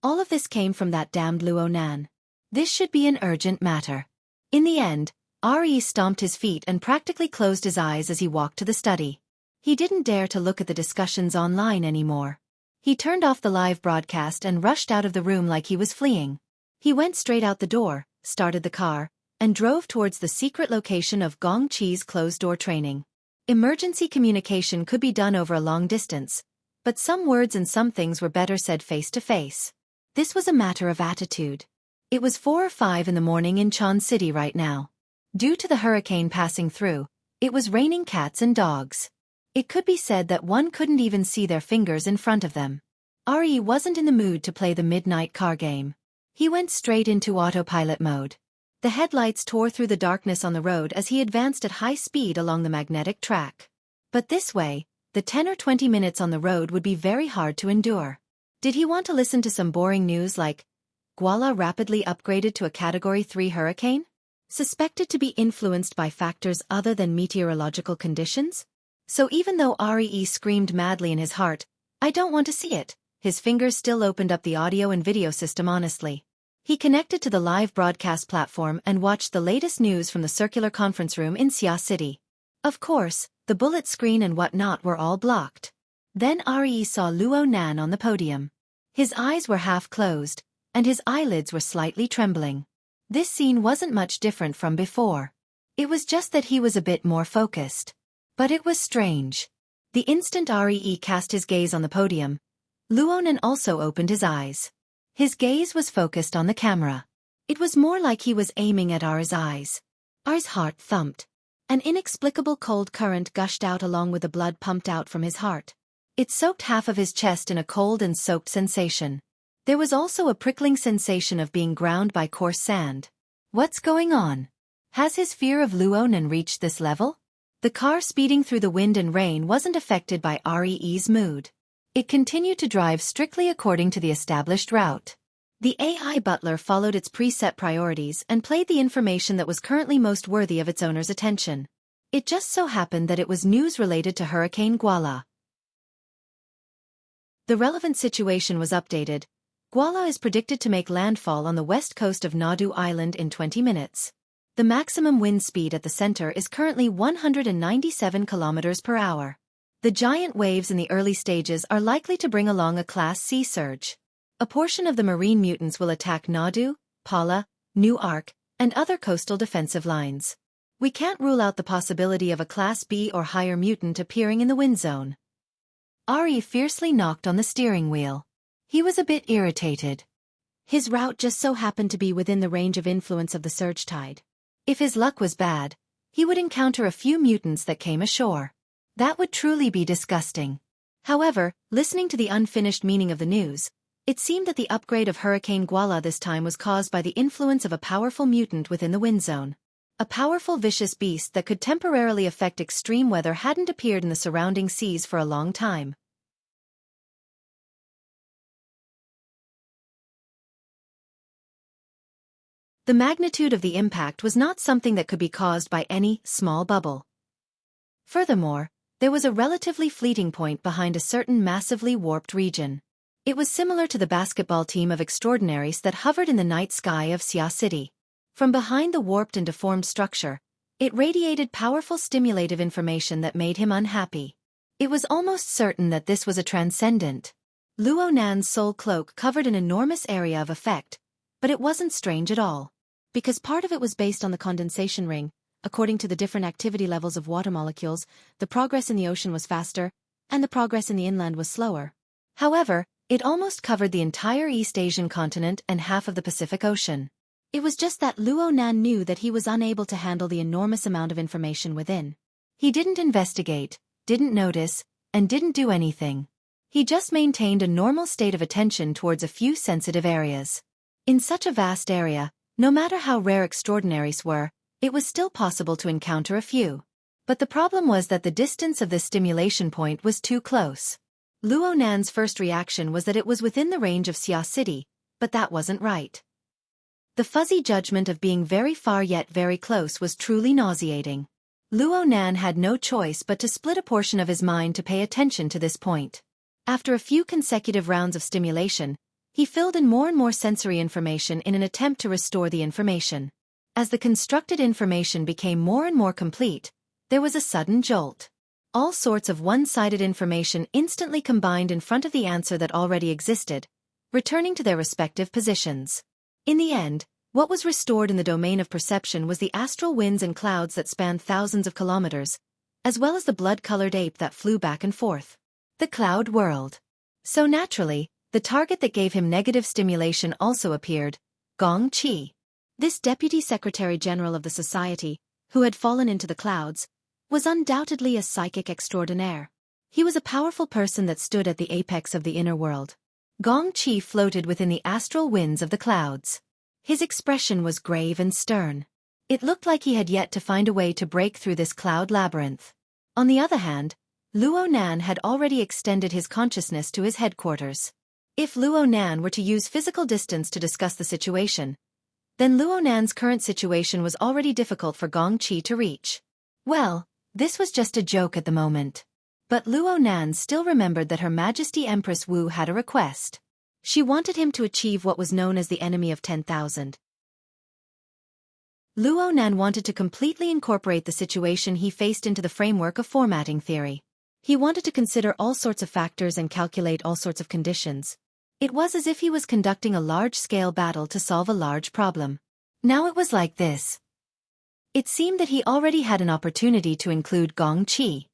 All of this came from that damned Luo Nan. This should be an urgent matter. In the end, Re stomped his feet and practically closed his eyes as he walked to the study. He didn't dare to look at the discussions online anymore. He turned off the live broadcast and rushed out of the room like he was fleeing. He went straight out the door, started the car, and drove towards the secret location of Gongqi's closed-door training. Emergency communication could be done over a long distance, but some words and some things were better said face-to-face. This was a matter of attitude. It was 4 or 5 in the morning in Chan City right now. Due to the hurricane passing through, it was raining cats and dogs. It could be said that one couldn't even see their fingers in front of them. Re wasn't in the mood to play the midnight car game. He went straight into autopilot mode. The headlights tore through the darkness on the road as he advanced at high speed along the magnetic track. But this way, the 10 or 20 minutes on the road would be very hard to endure. Did he want to listen to some boring news like, Guala rapidly upgraded to a Category 3 hurricane? Suspected to be influenced by factors other than meteorological conditions? So even though Re screamed madly in his heart, "I don't want to see it," his fingers still opened up the audio and video system honestly. He connected to the live broadcast platform and watched the latest news from the circular conference room in Xia City. Of course, the bullet screen and whatnot were all blocked. Then Re saw Luo Nan on the podium. His eyes were half closed, and his eyelids were slightly trembling. This scene wasn't much different from before. It was just that he was a bit more focused. But it was strange. The instant Re cast his gaze on the podium, Luo Nan also opened his eyes. His gaze was focused on the camera. It was more like he was aiming at R's eyes. R's heart thumped. An inexplicable cold current gushed out along with the blood pumped out from his heart. It soaked half of his chest in a cold and soaked sensation. There was also a prickling sensation of being ground by coarse sand. What's going on? Has his fear of Luo Nan reached this level? The car speeding through the wind and rain wasn't affected by Re's mood. It continued to drive strictly according to the established route. The AI butler followed its preset priorities and played the information that was currently most worthy of its owner's attention. It just so happened that it was news related to Hurricane Guala. The relevant situation was updated. Guala is predicted to make landfall on the west coast of Nadu Island in 20 minutes. The maximum wind speed at the center is currently 197 km per hour. The giant waves in the early stages are likely to bring along a Class C surge. A portion of the marine mutants will attack Nadu, Pala, New Ark, and other coastal defensive lines. We can't rule out the possibility of a Class B or higher mutant appearing in the wind zone. Re fiercely knocked on the steering wheel. He was a bit irritated. His route just so happened to be within the range of influence of the surge tide. If his luck was bad, he would encounter a few mutants that came ashore. That would truly be disgusting. However, listening to the unfinished meaning of the news, it seemed that the upgrade of Hurricane Guala this time was caused by the influence of a powerful mutant within the wind zone. A powerful vicious beast that could temporarily affect extreme weather hadn't appeared in the surrounding seas for a long time. The magnitude of the impact was not something that could be caused by any small bubble. Furthermore, there was a relatively fleeting point behind a certain massively warped region. It was similar to the basketball team of extraordinaries that hovered in the night sky of Xia City. From behind the warped and deformed structure, it radiated powerful stimulative information that made him unhappy. It was almost certain that this was a transcendent. Luo Nan's soul cloak covered an enormous area of effect, but it wasn't strange at all. Because part of it was based on the condensation ring, according to the different activity levels of water molecules, the progress in the ocean was faster, and the progress in the inland was slower. However, it almost covered the entire East Asian continent and half of the Pacific Ocean. It was just that Luo Nan knew that he was unable to handle the enormous amount of information within. He didn't investigate, didn't notice, and didn't do anything. He just maintained a normal state of attention towards a few sensitive areas. In such a vast area, no matter how rare extraordinaries were, it was still possible to encounter a few. But the problem was that the distance of this stimulation point was too close. Luo Nan's first reaction was that it was within the range of Xia City, but that wasn't right. The fuzzy judgment of being very far yet very close was truly nauseating. Luo Nan had no choice but to split a portion of his mind to pay attention to this point. After a few consecutive rounds of stimulation, he filled in more and more sensory information in an attempt to restore the information. As the constructed information became more and more complete, there was a sudden jolt. All sorts of one-sided information instantly combined in front of the answer that already existed, returning to their respective positions. In the end, what was restored in the domain of perception was the astral winds and clouds that spanned thousands of kilometers, as well as the blood-colored ape that flew back and forth. The cloud world. So naturally, the target that gave him negative stimulation also appeared, Gong Qi. This Deputy Secretary General of the Society, who had fallen into the clouds, was undoubtedly a psychic extraordinaire. He was a powerful person that stood at the apex of the inner world. Gong Qi floated within the astral winds of the clouds. His expression was grave and stern. It looked like he had yet to find a way to break through this cloud labyrinth. On the other hand, Luo Nan had already extended his consciousness to his headquarters. If Luo Nan were to use physical distance to discuss the situation, then Luo Nan's current situation was already difficult for Gong Qi to reach. Well, this was just a joke at the moment. But Luo Nan still remembered that Her Majesty Empress Wu had a request. She wanted him to achieve what was known as the enemy of 10,000. Luo Nan wanted to completely incorporate the situation he faced into the framework of formatting theory. He wanted to consider all sorts of factors and calculate all sorts of conditions. It was as if he was conducting a large-scale battle to solve a large problem. Now it was like this. It seemed that he already had an opportunity to include Gong Qi.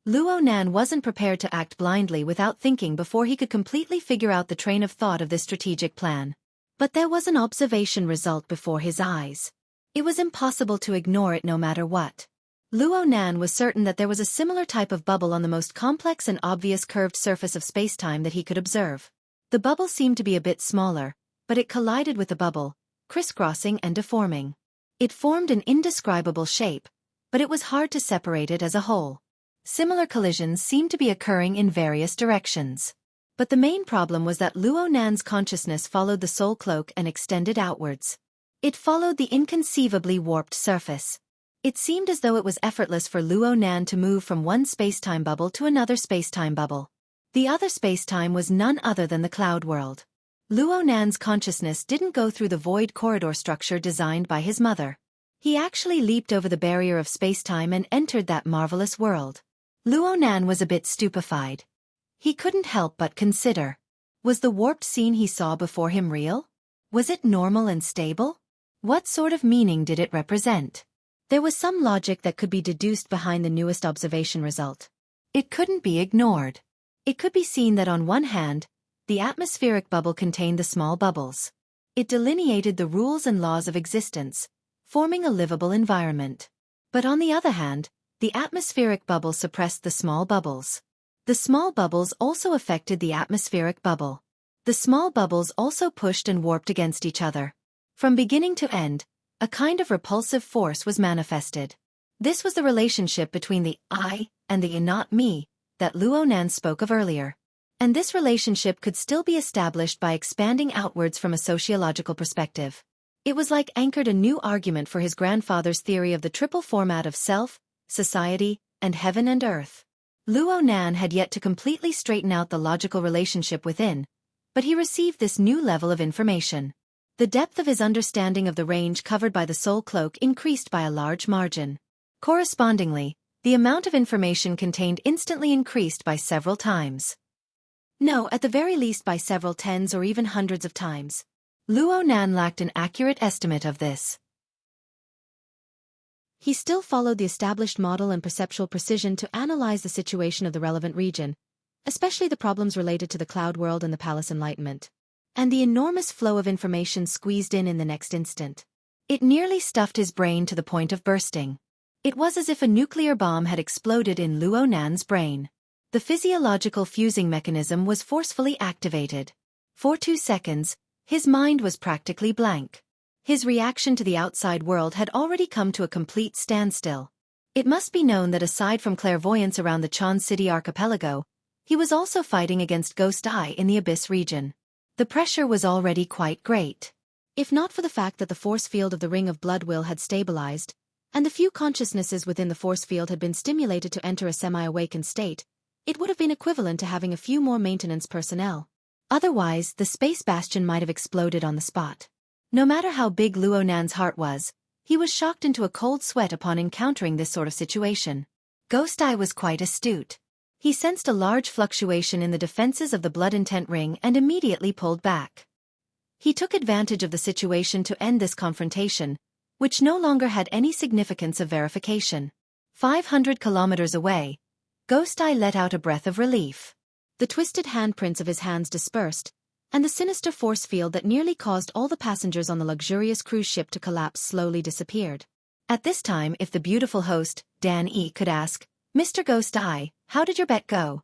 Luo Nan wasn't prepared to act blindly without thinking before he could completely figure out the train of thought of this strategic plan. But there was an observation result before his eyes. It was impossible to ignore it no matter what. Luo Nan was certain that there was a similar type of bubble on the most complex and obvious curved surface of spacetime that he could observe. The bubble seemed to be a bit smaller, but it collided with the bubble, crisscrossing and deforming. It formed an indescribable shape, but it was hard to separate it as a whole. Similar collisions seemed to be occurring in various directions. But the main problem was that Luo Nan's consciousness followed the soul cloak and extended outwards. It followed the inconceivably warped surface. It seemed as though it was effortless for Luo Nan to move from one spacetime bubble to another spacetime bubble. The other spacetime was none other than the cloud world. Luo Nan's consciousness didn't go through the void corridor structure designed by his mother. He actually leaped over the barrier of spacetime and entered that marvelous world. Luo Nan was a bit stupefied. He couldn't help but consider. Was the warped scene he saw before him real? Was it normal and stable? What sort of meaning did it represent? There was some logic that could be deduced behind the newest observation result. It couldn't be ignored. It could be seen that on one hand, the atmospheric bubble contained the small bubbles. It delineated the rules and laws of existence, forming a livable environment. But on the other hand, the atmospheric bubble suppressed the small bubbles. The small bubbles also affected the atmospheric bubble. The small bubbles also pushed and warped against each other. From beginning to end, a kind of repulsive force was manifested. This was the relationship between the I and the not me that Luo Nan spoke of earlier. And this relationship could still be established by expanding outwards from a sociological perspective. It was like anchored a new argument for his grandfather's theory of the triple format of self, society, and heaven and earth. Luo Nan had yet to completely straighten out the logical relationship within, but he received this new level of information. The depth of his understanding of the range covered by the soul cloak increased by a large margin. Correspondingly, the amount of information contained instantly increased by several times. No, at the very least by several tens or even hundreds of times. Luo Nan lacked an accurate estimate of this. He still followed the established model and perceptual precision to analyze the situation of the relevant region, especially the problems related to the cloud world and the palace enlightenment. And the enormous flow of information squeezed in the next instant. It nearly stuffed his brain to the point of bursting. It was as if a nuclear bomb had exploded in Luo Nan's brain. The physiological fusing mechanism was forcefully activated. For 2 seconds, his mind was practically blank. His reaction to the outside world had already come to a complete standstill. It must be known that aside from clairvoyance around the Chan City archipelago, he was also fighting against Ghost Eye in the Abyss region. The pressure was already quite great. If not for the fact that the force field of the Ring of Blood Will had stabilized, and the few consciousnesses within the force field had been stimulated to enter a semi-awakened state, it would have been equivalent to having a few more maintenance personnel. Otherwise, the space bastion might have exploded on the spot. No matter how big Luo Nan's heart was, he was shocked into a cold sweat upon encountering this sort of situation. Ghost Eye was quite astute. He sensed a large fluctuation in the defenses of the Blood Intent Ring and immediately pulled back. He took advantage of the situation to end this confrontation, which no longer had any significance of verification. 500 kilometers away, Ghost Eye let out a breath of relief. The twisted handprints of his hands dispersed, and the sinister force field that nearly caused all the passengers on the luxurious cruise ship to collapse slowly disappeared. At this time, if the beautiful host, Dan E., could ask, "Mr. Ghost Eye, how did your bet go?"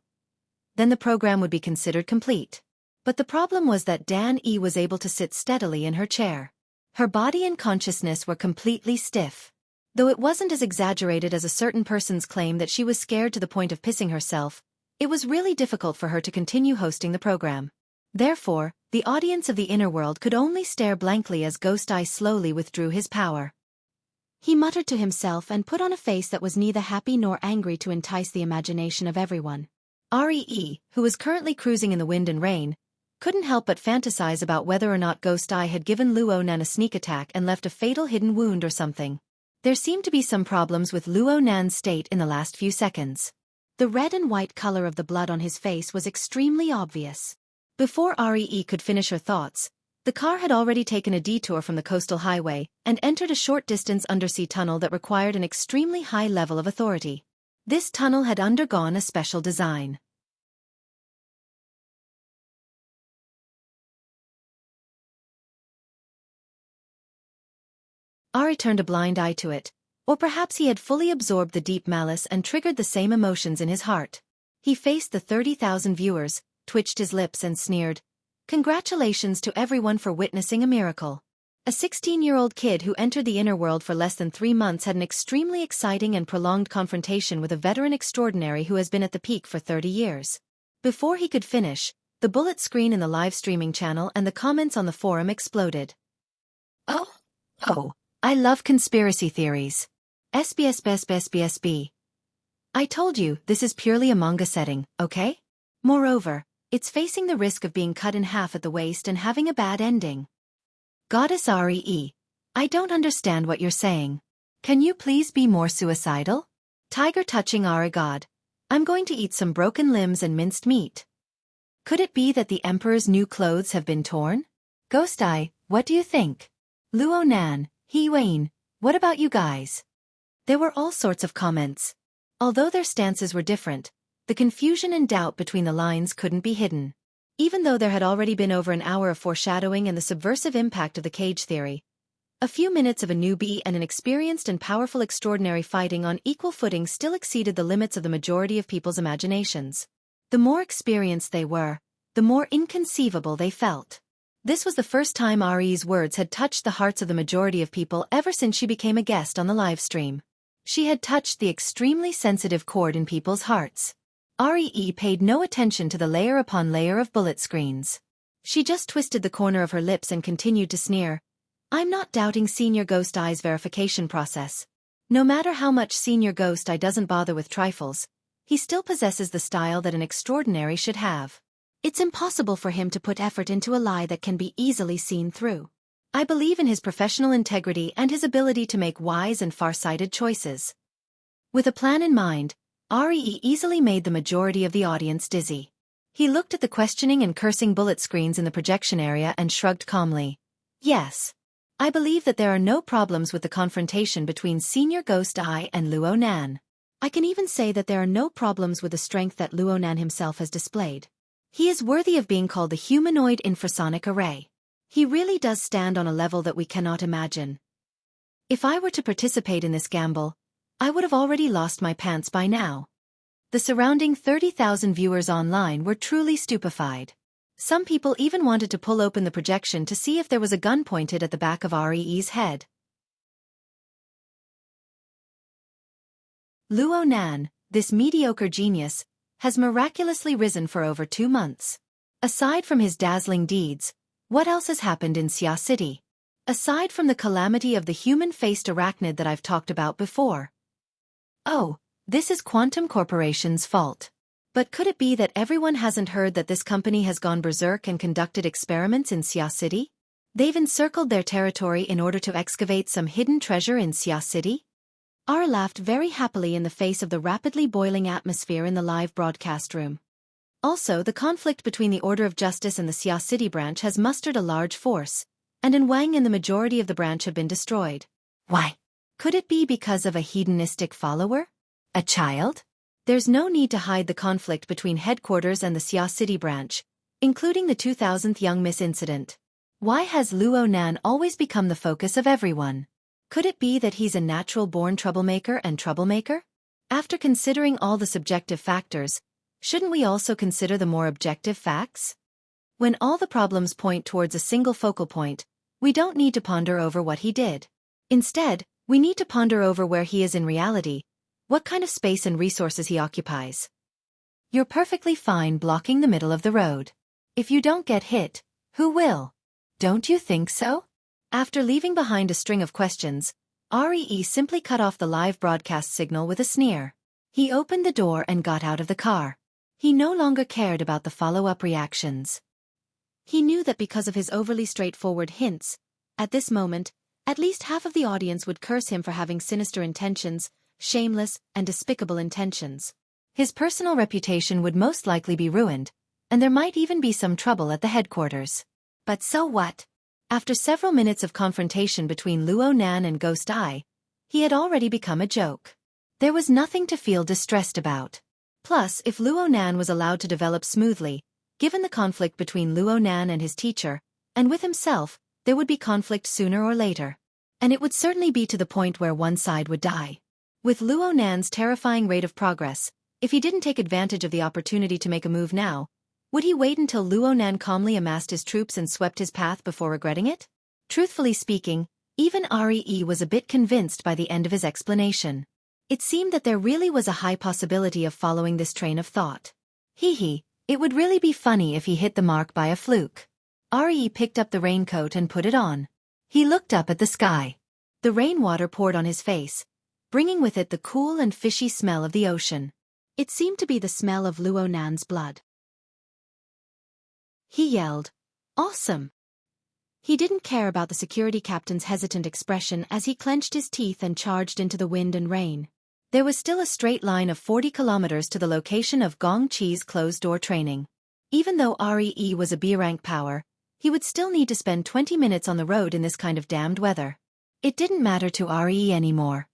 then the program would be considered complete. But the problem was that Dan E. was able to sit steadily in her chair. Her body and consciousness were completely stiff. Though it wasn't as exaggerated as a certain person's claim that she was scared to the point of pissing herself, it was really difficult for her to continue hosting the program. Therefore, the audience of the inner world could only stare blankly as Ghost Eye slowly withdrew his power. He muttered to himself and put on a face that was neither happy nor angry to entice the imagination of everyone. Ree, who was currently cruising in the wind and rain, couldn't help but fantasize about whether or not Ghost Eye had given Luo Nan a sneak attack and left a fatal hidden wound or something. There seemed to be some problems with Luo Nan's state in the last few seconds. The red and white color of the blood on his face was extremely obvious. Before Ree could finish her thoughts, the car had already taken a detour from the coastal highway and entered a short-distance undersea tunnel that required an extremely high level of authority. This tunnel had undergone a special design. Ari turned a blind eye to it, or perhaps he had fully absorbed the deep malice and triggered the same emotions in his heart. He faced the 30,000 viewers, twitched his lips and sneered, "Congratulations to everyone for witnessing a miracle." A 16-year-old kid who entered the inner world for less than 3 months had an extremely exciting and prolonged confrontation with a veteran extraordinary who has been at the peak for 30 years. Before he could finish, the bullet screen in the live streaming channel and the comments on the forum exploded. Oh, I love conspiracy theories. SBSBSBSBSB. I told you, this is purely a manga setting, okay? Moreover, it's facing the risk of being cut in half at the waist and having a bad ending. Goddess Ree, I don't understand what you're saying. Can you please be more suicidal? Tiger touching God. I'm going to eat some broken limbs and minced meat. Could it be that the Emperor's new clothes have been torn? Ghost Eye, what do you think? Luo Nan, He Wayne, what about you guys? There were all sorts of comments. Although their stances were different, the confusion and doubt between the lines couldn't be hidden. Even though there had already been over an hour of foreshadowing and the subversive impact of the cage theory, a few minutes of a newbie and an experienced and powerful extraordinary fighting on equal footing still exceeded the limits of the majority of people's imaginations. The more experienced they were, the more inconceivable they felt. This was the first time Ree's words had touched the hearts of the majority of people ever since she became a guest on the live stream. She had touched the extremely sensitive chord in people's hearts. Ree paid no attention to the layer upon layer of bullet screens. She just twisted the corner of her lips and continued to sneer. I'm not doubting Senior Ghost Eye's verification process. No matter how much Senior Ghost Eye doesn't bother with trifles, he still possesses the style that an extraordinary should have. It's impossible for him to put effort into a lie that can be easily seen through. I believe in his professional integrity and his ability to make wise and far-sighted choices. With a plan in mind, Ree easily made the majority of the audience dizzy. He looked at the questioning and cursing bullet screens in the projection area and shrugged calmly. Yes. I believe that there are no problems with the confrontation between Senior Ghost Eye and Luo Nan. I can even say that there are no problems with the strength that Luo Nan himself has displayed. He is worthy of being called the humanoid infrasonic array. He really does stand on a level that we cannot imagine. If I were to participate in this gamble, I would have already lost my pants by now. The surrounding 30,000 viewers online were truly stupefied. Some people even wanted to pull open the projection to see if there was a gun pointed at the back of Ree's head. Luo Nan, this mediocre genius, has miraculously risen for over 2 months. Aside from his dazzling deeds, what else has happened in Xia City? Aside from the calamity of the human-faced arachnid that I've talked about before. Oh, this is Quantum Corporation's fault. But could it be that everyone hasn't heard that this company has gone berserk and conducted experiments in Xia City? They've encircled their territory in order to excavate some hidden treasure in Xia City? R laughed very happily in the face of the rapidly boiling atmosphere in the live broadcast room. Also, the conflict between the Order of Justice and the Xia City branch has mustered a large force, and in Wang and the majority of the branch have been destroyed. Why? Could it be because of a hedonistic follower? A child? There's no need to hide the conflict between headquarters and the Xia City branch, including the 2000th Young Miss incident. Why has Luo Nan always become the focus of everyone? Could it be that he's a natural-born troublemaker and troublemaker? After considering all the subjective factors, shouldn't we also consider the more objective facts? When all the problems point towards a single focal point, we don't need to ponder over what he did. Instead, we need to ponder over where he is in reality, what kind of space and resources he occupies. You're perfectly fine blocking the middle of the road. If you don't get hit, who will? Don't you think so? After leaving behind a string of questions, Ree simply cut off the live broadcast signal with a sneer. He opened the door and got out of the car. He no longer cared about the follow-up reactions. He knew that because of his overly straightforward hints, at this moment, at least half of the audience would curse him for having sinister intentions, shameless and despicable intentions. His personal reputation would most likely be ruined, and there might even be some trouble at the headquarters. But so what? After several minutes of confrontation between Luo Nan and Ghost Eye, he had already become a joke. There was nothing to feel distressed about. Plus, if Luo Nan was allowed to develop smoothly, given the conflict between Luo Nan and his teacher, and with himself, there would be conflict sooner or later. And it would certainly be to the point where one side would die. With Luo Nan's terrifying rate of progress, if he didn't take advantage of the opportunity to make a move now, would he wait until Luo Nan calmly amassed his troops and swept his path before regretting it? Truthfully speaking, even Ree was a bit convinced by the end of his explanation. It seemed that there really was a high possibility of following this train of thought. It would really be funny if he hit the mark by a fluke. Ree picked up the raincoat and put it on. He looked up at the sky. The rainwater poured on his face, bringing with it the cool and fishy smell of the ocean. It seemed to be the smell of Luo Nan's blood. He yelled, "Awesome!" He didn't care about the security captain's hesitant expression as he clenched his teeth and charged into the wind and rain. There was still a straight line of 40 kilometers to the location of Gong Qi's closed-door training. Even though Ree was a B-rank power, he would still need to spend 20 minutes on the road in this kind of damned weather. It didn't matter to Ree anymore.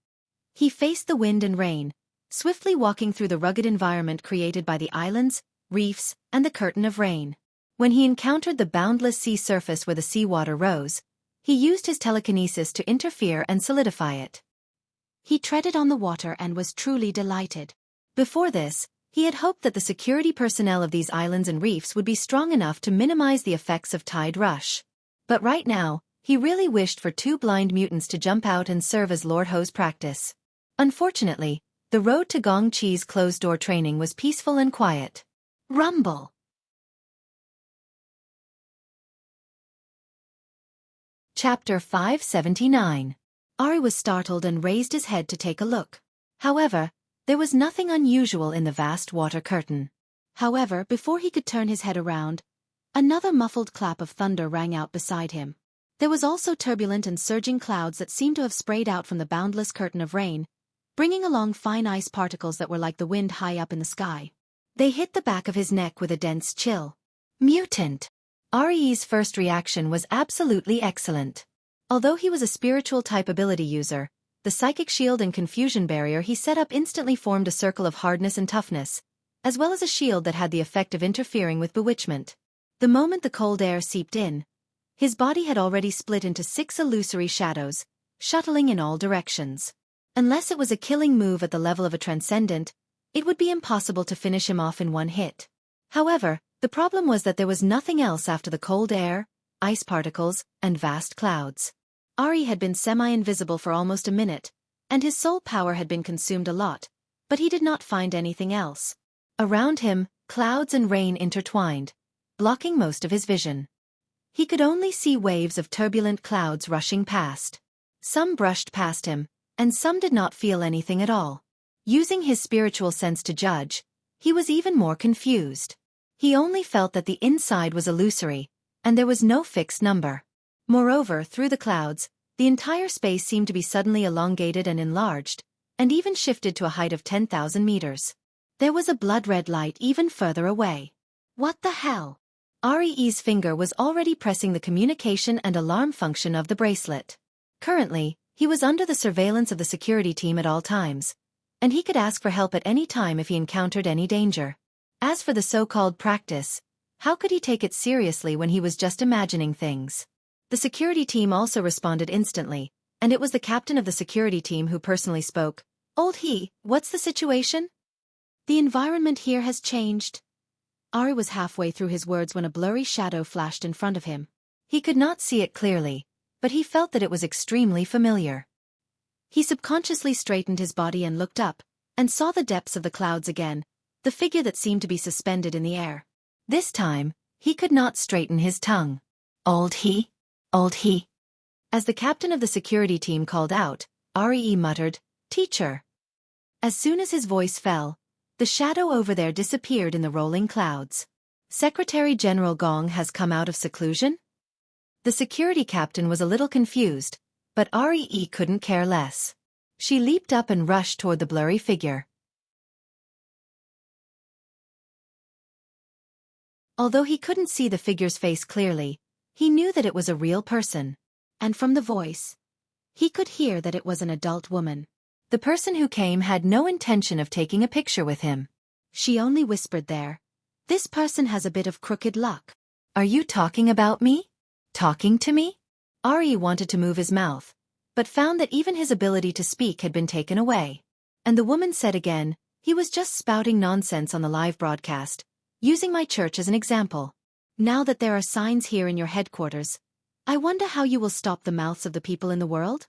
He faced the wind and rain, swiftly walking through the rugged environment created by the islands, reefs, and the curtain of rain. When he encountered the boundless sea surface where the seawater rose, he used his telekinesis to interfere and solidify it. He treaded on the water and was truly delighted. Before this, he had hoped that the security personnel of these islands and reefs would be strong enough to minimize the effects of tide rush. But right now, he really wished for 2 blind mutants to jump out and serve as Lord Ho's practice. Unfortunately, the road to Gong Qi's closed-door training was peaceful and quiet. Rumble! Chapter 579. Ari was startled and raised his head to take a look. However, there was nothing unusual in the vast water curtain. However, before he could turn his head around, another muffled clap of thunder rang out beside him. There was also turbulent and surging clouds that seemed to have sprayed out from the boundless curtain of rain, bringing along fine ice particles that were like the wind high up in the sky. They hit the back of his neck with a dense chill. Mutant! Re's first reaction was absolutely excellent. Although he was a spiritual type ability user, the psychic shield and confusion barrier he set up instantly formed a circle of hardness and toughness, as well as a shield that had the effect of interfering with bewitchment. The moment the cold air seeped in, his body had already split into 6 illusory shadows, shuttling in all directions. Unless it was a killing move at the level of a transcendent, it would be impossible to finish him off in one hit. However, the problem was that there was nothing else after the cold air, ice particles, and vast clouds. Ari had been semi-invisible for almost a minute, and his soul power had been consumed a lot, but he did not find anything else. Around him, clouds and rain intertwined, blocking most of his vision. He could only see waves of turbulent clouds rushing past. Some brushed past him, and some did not feel anything at all. Using his spiritual sense to judge, he was even more confused. He only felt that the inside was illusory, and there was no fixed number. Moreover, through the clouds, the entire space seemed to be suddenly elongated and enlarged, and even shifted to a height of 10,000 meters. There was a blood-red light even further away. What the hell? Ari's finger was already pressing the communication and alarm function of the bracelet. Currently, he was under the surveillance of the security team at all times, and he could ask for help at any time if he encountered any danger. As for the so-called practice, how could he take it seriously when he was just imagining things? The security team also responded instantly, and it was the captain of the security team who personally spoke. "Old he, what's the situation?" "The environment here has changed." Ari was halfway through his words when a blurry shadow flashed in front of him. He could not see it clearly, but he felt that it was extremely familiar. He subconsciously straightened his body and looked up, and saw the depths of the clouds again, the figure that seemed to be suspended in the air. This time, he could not straighten his tongue. "Old he? Old he?" As the captain of the security team called out, Re muttered, "Teacher." As soon as his voice fell, the shadow over there disappeared in the rolling clouds. "Secretary General Gong has come out of seclusion?" The security captain was a little confused, but Re couldn't care less. She leaped up and rushed toward the blurry figure. Although he couldn't see the figure's face clearly, he knew that it was a real person. And from the voice, he could hear that it was an adult woman. The person who came had no intention of taking a picture with him. She only whispered there, "This person has a bit of crooked luck." "Are you talking about me? Talking to me?" Ari wanted to move his mouth, but found that even his ability to speak had been taken away. And the woman said again, "He was just spouting nonsense on the live broadcast, using my church as an example. Now that there are signs here in your headquarters, I wonder how you will stop the mouths of the people in the world?"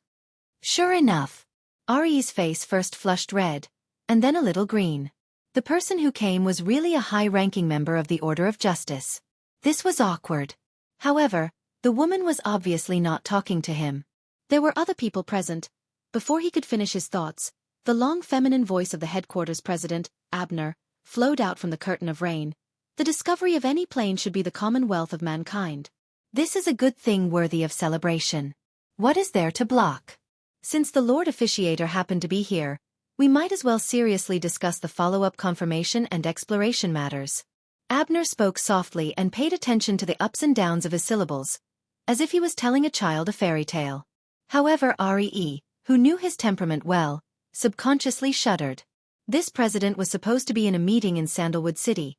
Sure enough, Ari's face first flushed red, and then a little green. The person who came was really a high-ranking member of the Order of Justice. This was awkward. However, the woman was obviously not talking to him. There were other people present. Before he could finish his thoughts, the long feminine voice of the headquarters president, Abner, flowed out from the curtain of rain. "The discovery of any plane should be the commonwealth of mankind. This is a good thing worthy of celebration. What is there to block? Since the Lord Officiator happened to be here, we might as well seriously discuss the follow-up confirmation and exploration matters." Abner spoke softly and paid attention to the ups and downs of his syllables, as if he was telling a child a fairy tale. However, Re, who knew his temperament well, subconsciously shuddered. This president was supposed to be in a meeting in Sandalwood City,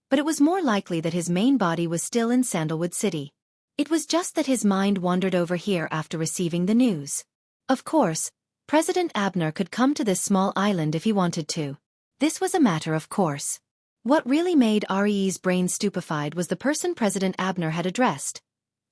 but it was more likely that his main body was still in Sandalwood City. It was just that his mind wandered over here after receiving the news. Of course, President Abner could come to this small island if he wanted to. This was a matter of course. What really made Re's brain stupefied was the person President Abner had addressed.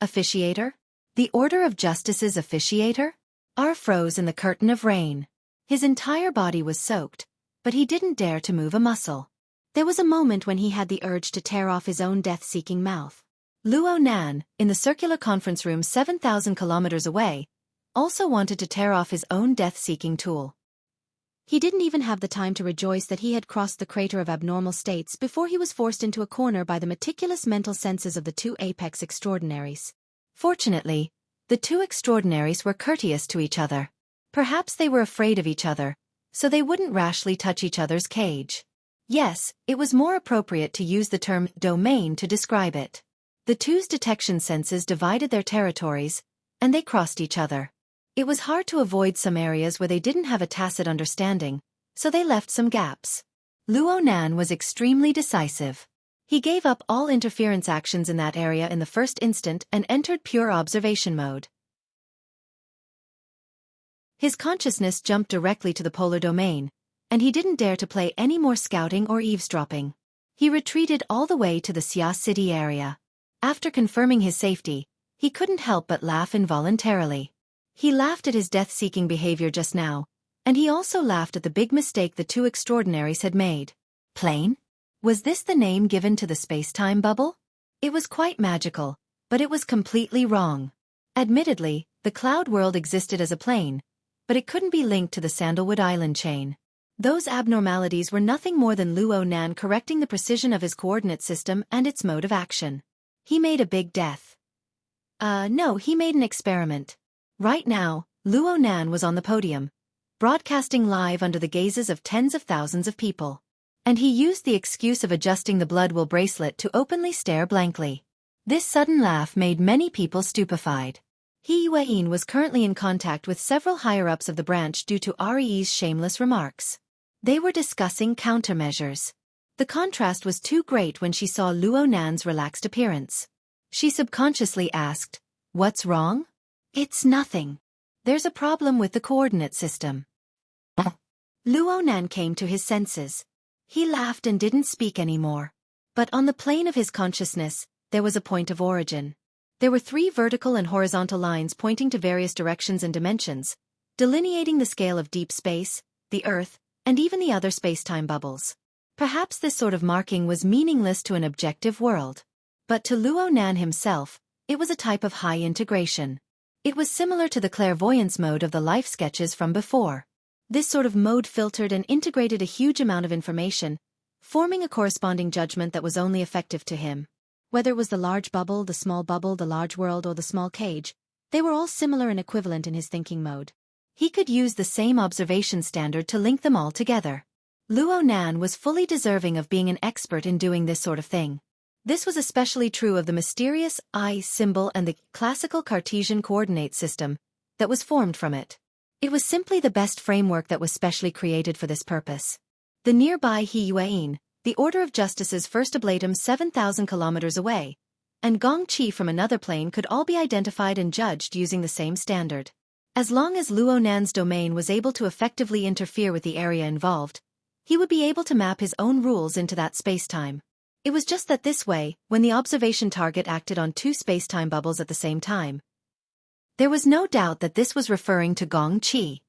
Officiator? The Order of Justice's officiator? R froze in the curtain of rain. His entire body was soaked, but he didn't dare to move a muscle. There was a moment when he had the urge to tear off his own death-seeking mouth. Luo Nan, in the circular conference room 7,000 kilometers away, also wanted to tear off his own death-seeking tool. He didn't even have the time to rejoice that he had crossed the crater of abnormal states before he was forced into a corner by the meticulous mental senses of the two apex extraordinaries. Fortunately, the two extraordinaries were courteous to each other. Perhaps they were afraid of each other, so they wouldn't rashly touch each other's cage. Yes, it was more appropriate to use the term domain to describe it. The two's detection senses divided their territories, and they crossed each other. It was hard to avoid some areas where they didn't have a tacit understanding, so they left some gaps. Luo Nan was extremely decisive. He gave up all interference actions in that area in the first instant and entered pure observation mode. His consciousness jumped directly to the polar domain, and he didn't dare to play any more scouting or eavesdropping. He retreated all the way to the Xia City area. After confirming his safety, he couldn't help but laugh involuntarily. He laughed at his death-seeking behavior just now, and he also laughed at the big mistake the two extraordinaries had made. Plane? Was this the name given to the space-time bubble? It was quite magical, but it was completely wrong. Admittedly, the cloud world existed as a plane, but it couldn't be linked to the Sandalwood Island chain. Those abnormalities were nothing more than Luo Nan correcting the precision of his coordinate system and its mode of action. He made a big death. No, he made an experiment. Right now, Luo Nan was on the podium, broadcasting live under the gazes of tens of thousands of people. And he used the excuse of adjusting the blood will bracelet to openly stare blankly. This sudden laugh made many people stupefied. He Yueyin was currently in contact with several higher-ups of the branch due to Re's shameless remarks. They were discussing countermeasures. The contrast was too great when she saw Luo Nan's relaxed appearance. She subconsciously asked, "What's wrong?" "It's nothing. There's a problem with the coordinate system." Luo Nan came to his senses. He laughed and didn't speak anymore. But on the plane of his consciousness, there was a point of origin. There were 3 vertical and horizontal lines pointing to various directions and dimensions, delineating the scale of deep space, the Earth, and even the other space-time bubbles. Perhaps this sort of marking was meaningless to an objective world. But to Luo Nan himself, it was a type of high integration. It was similar to the clairvoyance mode of the life sketches from before. This sort of mode filtered and integrated a huge amount of information, forming a corresponding judgment that was only effective to him. Whether it was the large bubble, the large world, or the small cage, they were all similar and equivalent in his thinking mode. He could use the same observation standard to link them all together. Luo Nan was fully deserving of being an expert in doing this sort of thing. This was especially true of the mysterious I symbol and the classical Cartesian coordinate system that was formed from it. It was simply the best framework that was specially created for this purpose. The nearby He Yueyin, the Order of Justice's first oblatum 7,000 kilometers away, and Gong Qi from another plane could all be identified and judged using the same standard. As long as Luo Nan's domain was able to effectively interfere with the area involved, he would be able to map his own rules into that spacetime. It was just that this way, when the observation target acted on 2 spacetime bubbles at the same time, there was no doubt that this was referring to Gong Qi.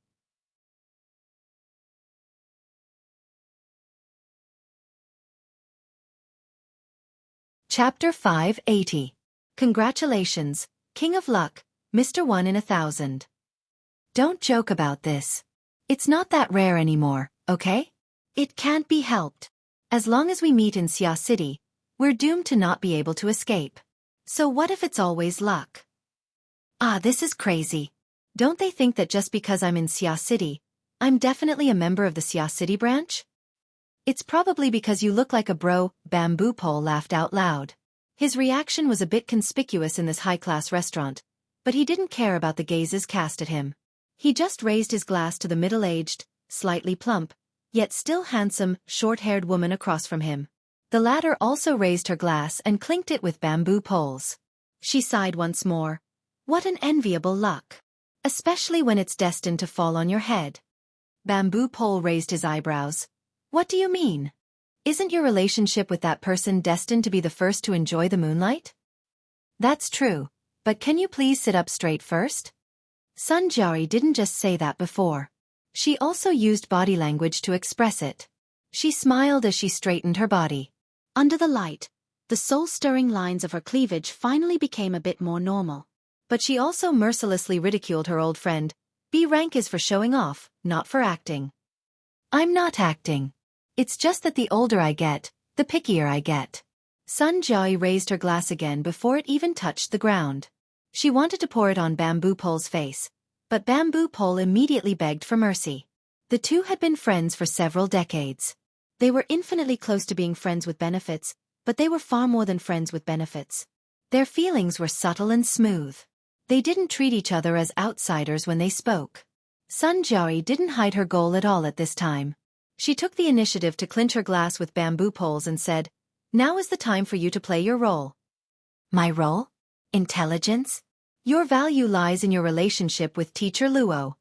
Chapter 580. Congratulations, King of Luck, Mr. 1 in 1,000. Don't joke about this. It's not that rare anymore, okay? It can't be helped. As long as we meet in Xia City, we're doomed to not be able to escape. So what if it's always luck? This is crazy. Don't they think that just because I'm in Xia City, I'm definitely a member of the Xia City branch? It's probably because you look like a bro, Bamboo Pole laughed out loud. His reaction was a bit conspicuous in this high-class restaurant, but he didn't care about the gazes cast at him. He just raised his glass to the middle-aged, slightly plump, yet still handsome, short-haired woman across from him. The latter also raised her glass and clinked it with bamboo poles. She sighed once more. What an enviable luck. Especially when it's destined to fall on your head. Bamboo Pole raised his eyebrows. What do you mean? Isn't your relationship with that person destined to be the first to enjoy the moonlight? That's true, but can you please sit up straight first? Sun Jiari didn't just say that before. She also used body language to express it. She smiled as she straightened her body. Under the light, the soul-stirring lines of her cleavage finally became a bit more normal. But she also mercilessly ridiculed her old friend. B rank is for showing off, not for acting. I'm not acting. It's just that the older I get, the pickier I get. Sun Jiai raised her glass again before it even touched the ground. She wanted to pour it on Bamboo Pole's face, but Bamboo Pole immediately begged for mercy. The two had been friends for several decades. They were infinitely close to being friends with benefits, but they were far more than friends with benefits. Their feelings were subtle and smooth. They didn't treat each other as outsiders when they spoke. Sun Jiari didn't hide her goal at all at this time. She took the initiative to clinch her glass with bamboo poles and said, "Now is the time for you to play your role." "My role? Intelligence? Your value lies in your relationship with Teacher Luo."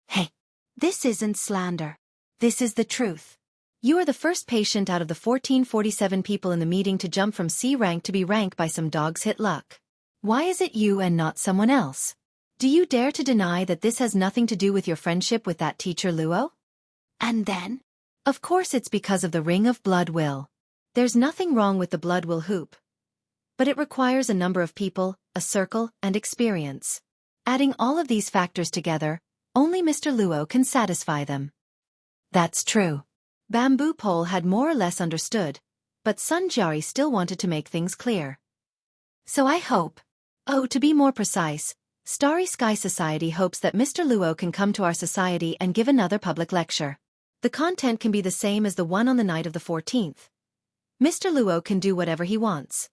"Hey, this isn't slander. This is the truth. You are the first patient out of the 1447 people in the meeting to jump from C rank to B rank by some dog's hit luck. Why is it you and not someone else? Do you dare to deny that this has nothing to do with your friendship with that Teacher Luo?" "And then?" "Of course it's because of the Ring of Blood Will. There's nothing wrong with the Blood Will hoop. But it requires a number of people, a circle, and experience. Adding all of these factors together, only Mr. Luo can satisfy them." "That's true." Bamboo Pole had more or less understood, but Sun Jiari still wanted to make things clear. "So I hope. Oh, to be more precise, Starry Sky Society hopes that Mr. Luo can come to our society and give another public lecture. The content can be the same as the one on the night of the 14th. Mr. Luo can do whatever he wants.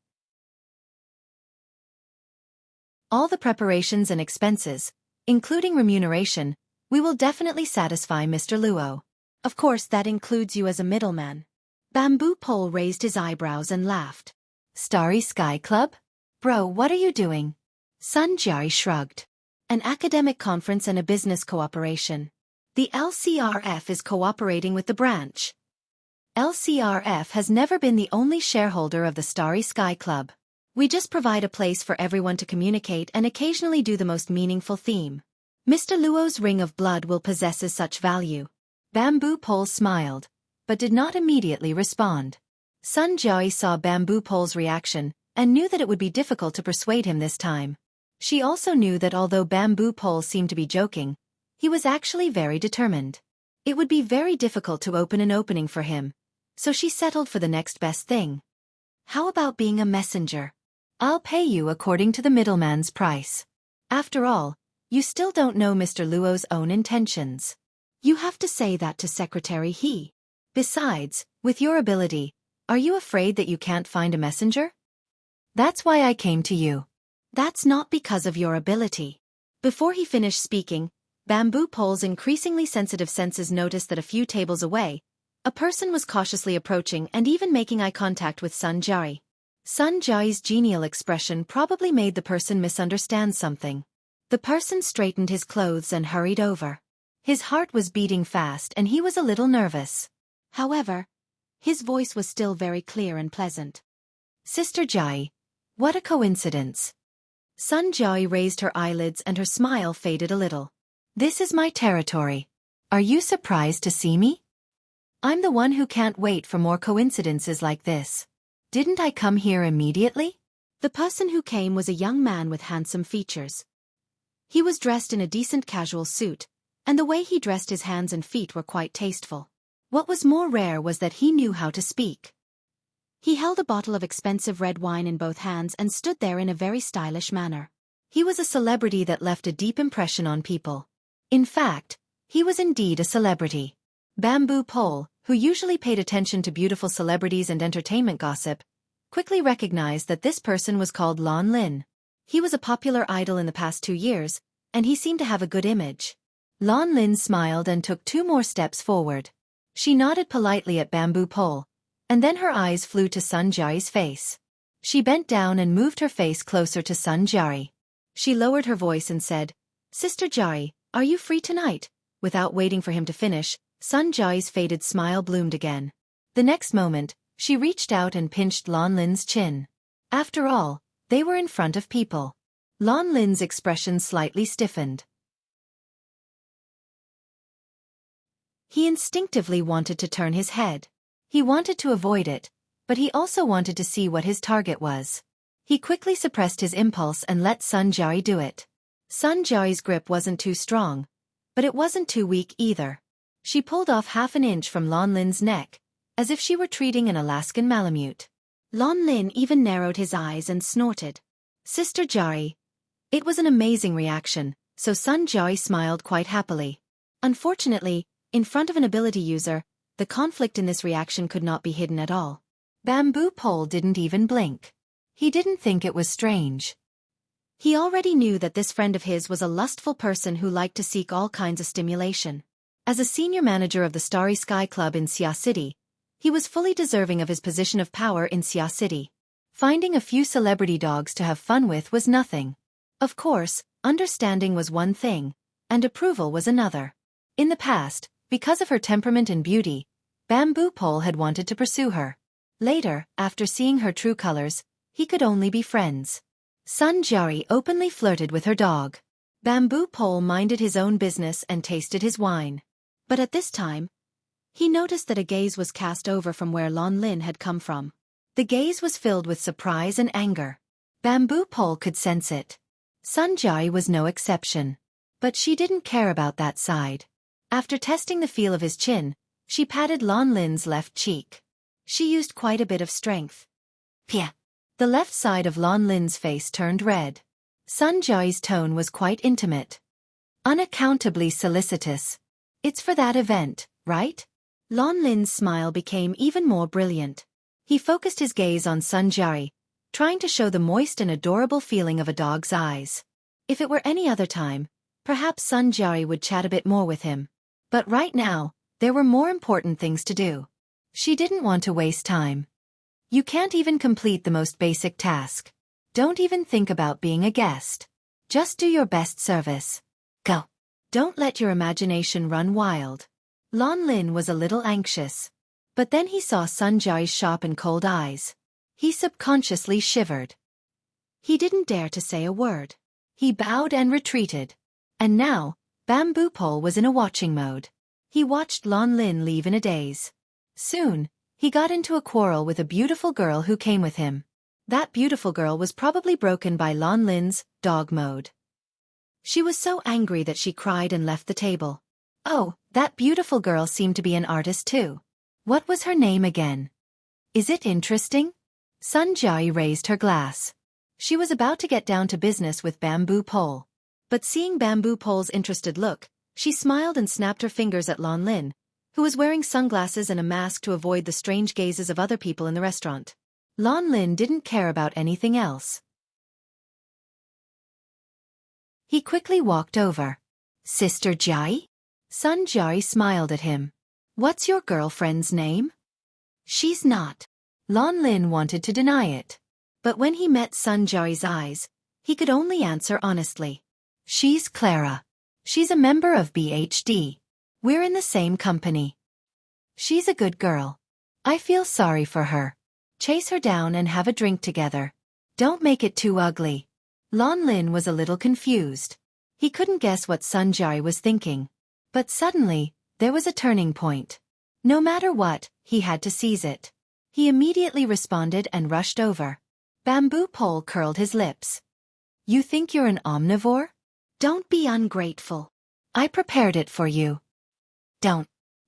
All the preparations and expenses, including remuneration, we will definitely satisfy Mr. Luo. Of course that includes you as a middleman." Bamboo Pole raised his eyebrows and laughed. "Starry Sky Club? Bro, what are you doing?" Sun Jiari shrugged. "An academic conference and a business cooperation. The LCRF is cooperating with the branch. LCRF has never been the only shareholder of the Starry Sky Club. We just provide a place for everyone to communicate and occasionally do the most meaningful theme. Mr. Luo's Ring of Blood will possesses such value." Bamboo Pole smiled, but did not immediately respond. Sun Jiari saw Bamboo Pole's reaction and knew that it would be difficult to persuade him this time. She also knew that although Bamboo Pole seemed to be joking, he was actually very determined. It would be very difficult to open an opening for him, so she settled for the next best thing. "How about being a messenger? I'll pay you according to the middleman's price. After all, you still don't know Mr. Luo's own intentions. You have to say that to Secretary He. Besides, with your ability, are you afraid that you can't find a messenger?" "That's why I came to you." "That's not because of your ability." Before he finished speaking, Bamboo Pole's increasingly sensitive senses noticed that a few tables away, a person was cautiously approaching and even making eye contact with Sun Jiari. Sun Jiari's genial expression probably made the person misunderstand something. The person straightened his clothes and hurried over. His heart was beating fast and he was a little nervous. However, his voice was still very clear and pleasant. "Sister Jiari, what a coincidence." Sun Jiari raised her eyelids and her smile faded a little. "This is my territory. Are you surprised to see me? I'm the one who can't wait for more coincidences like this. Didn't I come here immediately?" The person who came was a young man with handsome features. He was dressed in a decent casual suit, and the way he dressed his hands and feet were quite tasteful. What was more rare was that he knew how to speak. He held a bottle of expensive red wine in both hands and stood there in a very stylish manner. He was a celebrity that left a deep impression on people. In fact, he was indeed a celebrity. Bamboo Pole, who usually paid attention to beautiful celebrities and entertainment gossip, quickly recognized that this person was called Lon Lin. He was a popular idol in the past 2 years, and he seemed to have a good image. Lon Lin smiled and took 2 more steps forward. She nodded politely at Bamboo Pole, and then her eyes flew to Sun Jiari's face. She bent down and moved her face closer to Sun Jiari. She lowered her voice and said, "Sister Jiari, are you free tonight?" Without waiting for him to finish, Sun Jiari's faded smile bloomed again. The next moment, she reached out and pinched Lon Lin's chin. After all, they were in front of people. Lon Lin's expression slightly stiffened. He instinctively wanted to turn his head. He wanted to avoid it, but he also wanted to see what his target was. He quickly suppressed his impulse and let Sun Jiari do it. Sun Jiari's grip wasn't too strong, but it wasn't too weak either. She pulled off half an inch from Lon Lin's neck, as if she were treating an Alaskan Malamute. Lon Lin even narrowed his eyes and snorted. "Sister Jiari." It was an amazing reaction, so Sun Jiari smiled quite happily. Unfortunately, in front of an ability user, the conflict in this reaction could not be hidden at all. Bamboo Pole didn't even blink. He didn't think it was strange. He already knew that this friend of his was a lustful person who liked to seek all kinds of stimulation. As a senior manager of the Starry Sky Club in Xia City, he was fully deserving of his position of power in Xia City. Finding a few celebrity dogs to have fun with was nothing. Of course, understanding was one thing, and approval was another. In the past, because of her temperament and beauty, Bamboo Pole had wanted to pursue her. Later, after seeing her true colors, he could only be friends. Sun Jiari openly flirted with her dog. Bamboo Pole minded his own business and tasted his wine. But at this time, he noticed that a gaze was cast over from where Lon Lin had come from. The gaze was filled with surprise and anger. Bamboo Pole could sense it. Sun Jiari was no exception. But she didn't care about that side. After testing the feel of his chin, she patted Lon Lin's left cheek. She used quite a bit of strength. Pia. The left side of Lon Lin's face turned red. Sun Jiari's tone was quite intimate. Unaccountably solicitous. It's for that event, right? Lon Lin's smile became even more brilliant. He focused his gaze on Sun Jiari, trying to show the moist and adorable feeling of a dog's eyes. If it were any other time, perhaps Sun Jiari would chat a bit more with him. But right now, there were more important things to do. She didn't want to waste time. You can't even complete the most basic task. Don't even think about being a guest. Just do your best service. Go. Don't let your imagination run wild. Lon Lin was a little anxious. But then he saw Sun Jiari's sharp and cold eyes. He subconsciously shivered. He didn't dare to say a word. He bowed and retreated. And now, Bamboo Pole was in a watching mode. He watched Lon Lin leave in a daze. Soon, he got into a quarrel with a beautiful girl who came with him. That beautiful girl was probably broken by Lon Lin's dog mode. She was so angry that she cried and left the table. Oh, that beautiful girl seemed to be an artist too. What was her name again? Is it interesting? Sun Jiari raised her glass. She was about to get down to business with Bamboo Pole. But seeing Bamboo Pole's interested look, she smiled and snapped her fingers at Lon Lin, who was wearing sunglasses and a mask to avoid the strange gazes of other people in the restaurant. Lon Lin didn't care about anything else. He quickly walked over. Sister Jiari? Sun Jiari smiled at him. What's your girlfriend's name? She's not. Lon Lin wanted to deny it. But when he met Sun Jiari's eyes, he could only answer honestly. She's Clara. She's a member of BHD. We're in the same company. She's a good girl. I feel sorry for her. Chase her down and have a drink together. Don't make it too ugly. Lon Lin was a little confused. He couldn't guess what Sun Jiari was thinking. But suddenly, there was a turning point. No matter what, he had to seize it. He immediately responded and rushed over. Bamboo Pole curled his lips. You think you're an omnivore? Don't be ungrateful. I prepared it for you.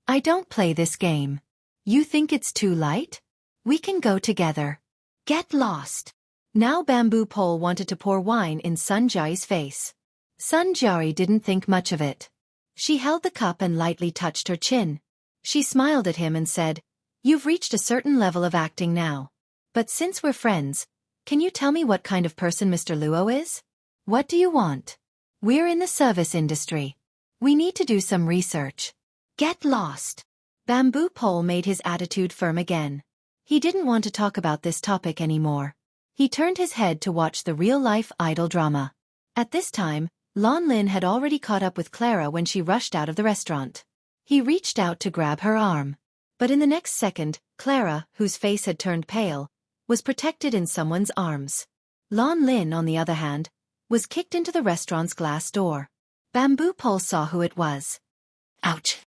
I don't play this game. You think it's too light? We can go together. Get lost. Now Bamboo Pole wanted to pour wine in Sun Jiari's face. Sun Jiari didn't think much of it. She held the cup and lightly touched her chin. She smiled at him and said, You've reached a certain level of acting now. But since we're friends, can you tell me what kind of person Mr. Luo is? What do you want? We're in the service industry. We need to do some research. Get lost. Bamboo Pole made his attitude firm again. He didn't want to talk about this topic anymore. He turned his head to watch the real-life idol drama. At this time, Lon Lin had already caught up with Clara when she rushed out of the restaurant. He reached out to grab her arm. But in the next second, Clara, whose face had turned pale, was protected in someone's arms. Lon Lin, on the other hand, was kicked into the restaurant's glass door. Bamboo Pole saw who it was. Ouch!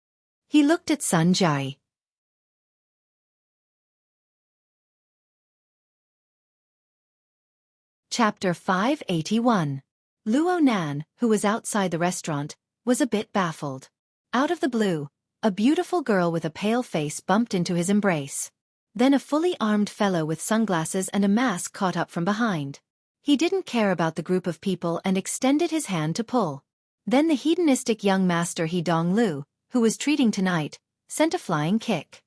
He looked at Sun Jiari. Chapter 581. Luo Nan, who was outside the restaurant, was a bit baffled. Out of the blue, a beautiful girl with a pale face bumped into his embrace. Then a fully armed fellow with sunglasses and a mask caught up from behind. He didn't care about the group of people and extended his hand to pull. Then the hedonistic young master He Dong Lu, who was treating tonight, sent a flying kick.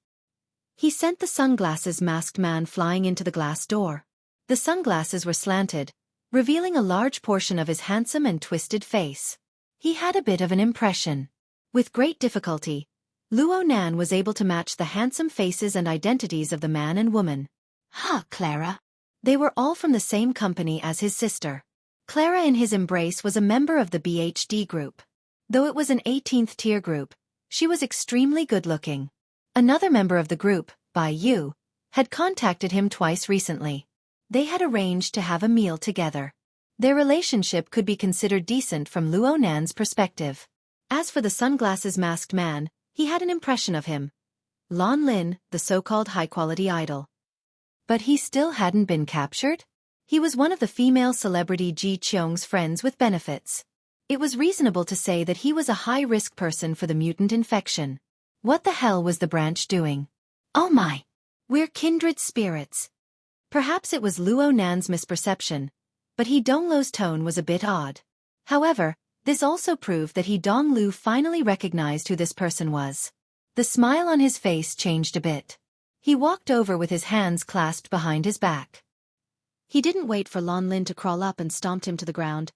He sent the sunglasses masked man flying into the glass door. The sunglasses were slanted, revealing a large portion of his handsome and twisted face. He had a bit of an impression. With great difficulty, Luo Nan was able to match the handsome faces and identities of the man and woman. Clara. They were all from the same company as his sister. Clara in his embrace was a member of the BHD group. Though it was an 18th tier group, she was extremely good-looking. Another member of the group, Bai Yu, had contacted him twice recently. They had arranged to have a meal together. Their relationship could be considered decent from Luo Nan's perspective. As for the sunglasses masked man, he had an impression of him. Lon Lin, the so-called high-quality idol. But he still hadn't been captured? He was one of the female celebrity Ji Qiong's friends with benefits. It was reasonable to say that he was a high-risk person for the mutant infection. What the hell was the branch doing? Oh my! We're kindred spirits. Perhaps it was Luo Nan's misperception, but He Donglu's tone was a bit odd. However, this also proved that He Donglu finally recognized who this person was. The smile on his face changed a bit. He walked over with his hands clasped behind his back. He didn't wait for Lon Lin to crawl up and stomped him to the ground.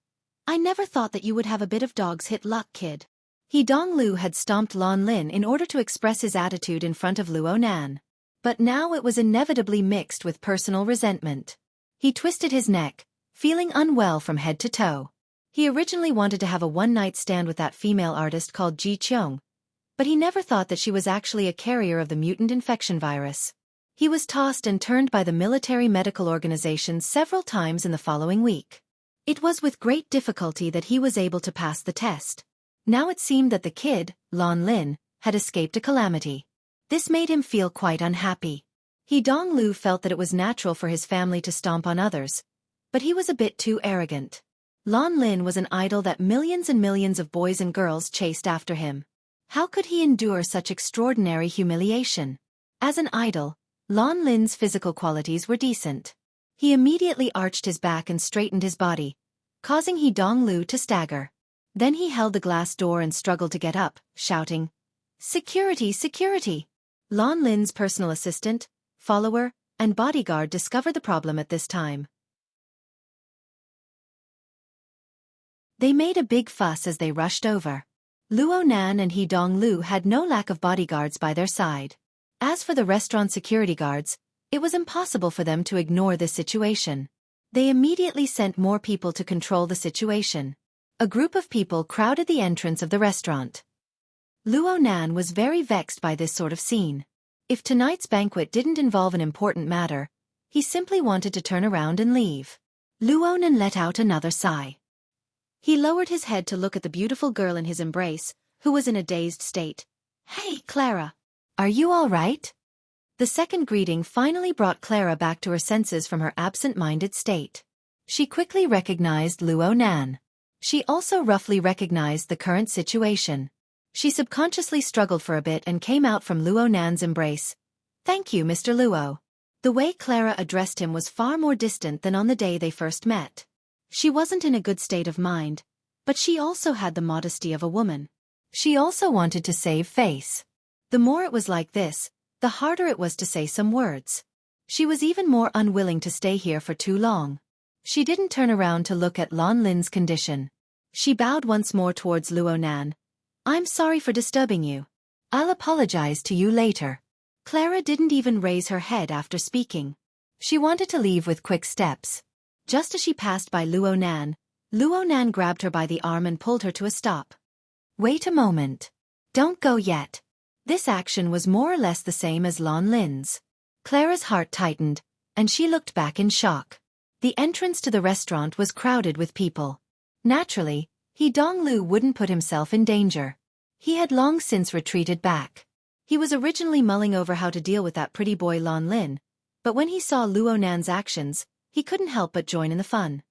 I never thought that you would have a bit of dog's hit luck, kid. He Donglu had stomped Lon Lin in order to express his attitude in front of Luo Nan. But now it was inevitably mixed with personal resentment. He twisted his neck, feeling unwell from head to toe. He originally wanted to have a one-night stand with that female artist called Ji Qiong, but he never thought that she was actually a carrier of the mutant infection virus. He was tossed and turned by the military medical organization several times in the following week. It was with great difficulty that he was able to pass the test. Now it seemed that the kid, Lon Lin, had escaped a calamity. This made him feel quite unhappy. He Donglu felt that it was natural for his family to stomp on others, but he was a bit too arrogant. Lon Lin was an idol that millions and millions of boys and girls chased after him. How could he endure such extraordinary humiliation? As an idol, Lon Lin's physical qualities were decent. He immediately arched his back and straightened his body, causing He Donglu to stagger. Then he held the glass door and struggled to get up, shouting, "Security, security!" Lon Lin's personal assistant, follower, and bodyguard discovered the problem at this time. They made a big fuss as they rushed over. Luo Nan and He Donglu had no lack of bodyguards by their side. As for the restaurant security guards, it was impossible for them to ignore this situation. They immediately sent more people to control the situation. A group of people crowded the entrance of the restaurant. Luo Nan was very vexed by this sort of scene. If tonight's banquet didn't involve an important matter, he simply wanted to turn around and leave. Luo Nan let out another sigh. He lowered his head to look at the beautiful girl in his embrace, who was in a dazed state. "Hey, Clara. Are you all right?" The second greeting finally brought Clara back to her senses from her absent-minded state. She quickly recognized Luo Nan. She also roughly recognized the current situation. She subconsciously struggled for a bit and came out from Luo Nan's embrace. "Thank you, Mr. Luo." The way Clara addressed him was far more distant than on the day they first met. She wasn't in a good state of mind, but she also had the modesty of a woman. She also wanted to save face. The more it was like this, the harder it was to say some words. She was even more unwilling to stay here for too long. She didn't turn around to look at Lon Lin's condition. She bowed once more towards Luo Nan. "I'm sorry for disturbing you. I'll apologize to you later." Clara didn't even raise her head after speaking. She wanted to leave with quick steps. Just as she passed by Luo Nan grabbed her by the arm and pulled her to a stop. "Wait a moment. Don't go yet." This action was more or less the same as Lon Lin's. Clara's heart tightened, and she looked back in shock. The entrance to the restaurant was crowded with people. Naturally, He Donglu wouldn't put himself in danger. He had long since retreated back. He was originally mulling over how to deal with that pretty boy Lon Lin, but when he saw Luo Nan's actions, he couldn't help but join in the fun.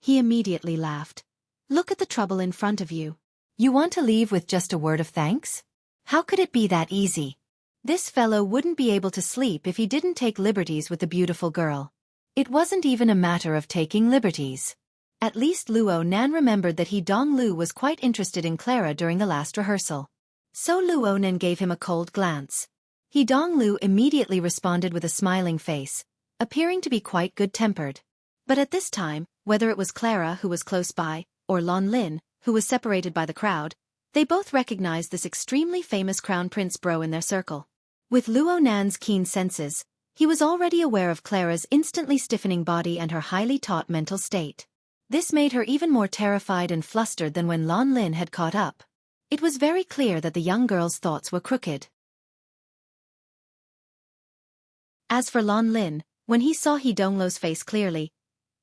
He immediately laughed. "Look at the trouble in front of you. You want to leave with just a word of thanks? How could it be that easy? This fellow wouldn't be able to sleep if he didn't take liberties with the beautiful girl." It wasn't even a matter of taking liberties. At least Luo Nan remembered that He Donglu was quite interested in Clara during the last rehearsal. So Luo Nan gave him a cold glance. He Donglu immediately responded with a smiling face, appearing to be quite good-tempered. But at this time, Whether it was Clara, who was close by, or Lan Lin, who was separated by the crowd, they both recognized this extremely famous crown prince bro in their circle. With Luo Nan's keen senses, he was already aware of Clara's instantly stiffening body and her highly taut mental state. This made her even more terrified and flustered than when Lan Lin had caught up. It was very clear that the young girl's thoughts were crooked. As for Lan Lin, when he saw He Donglo's face clearly,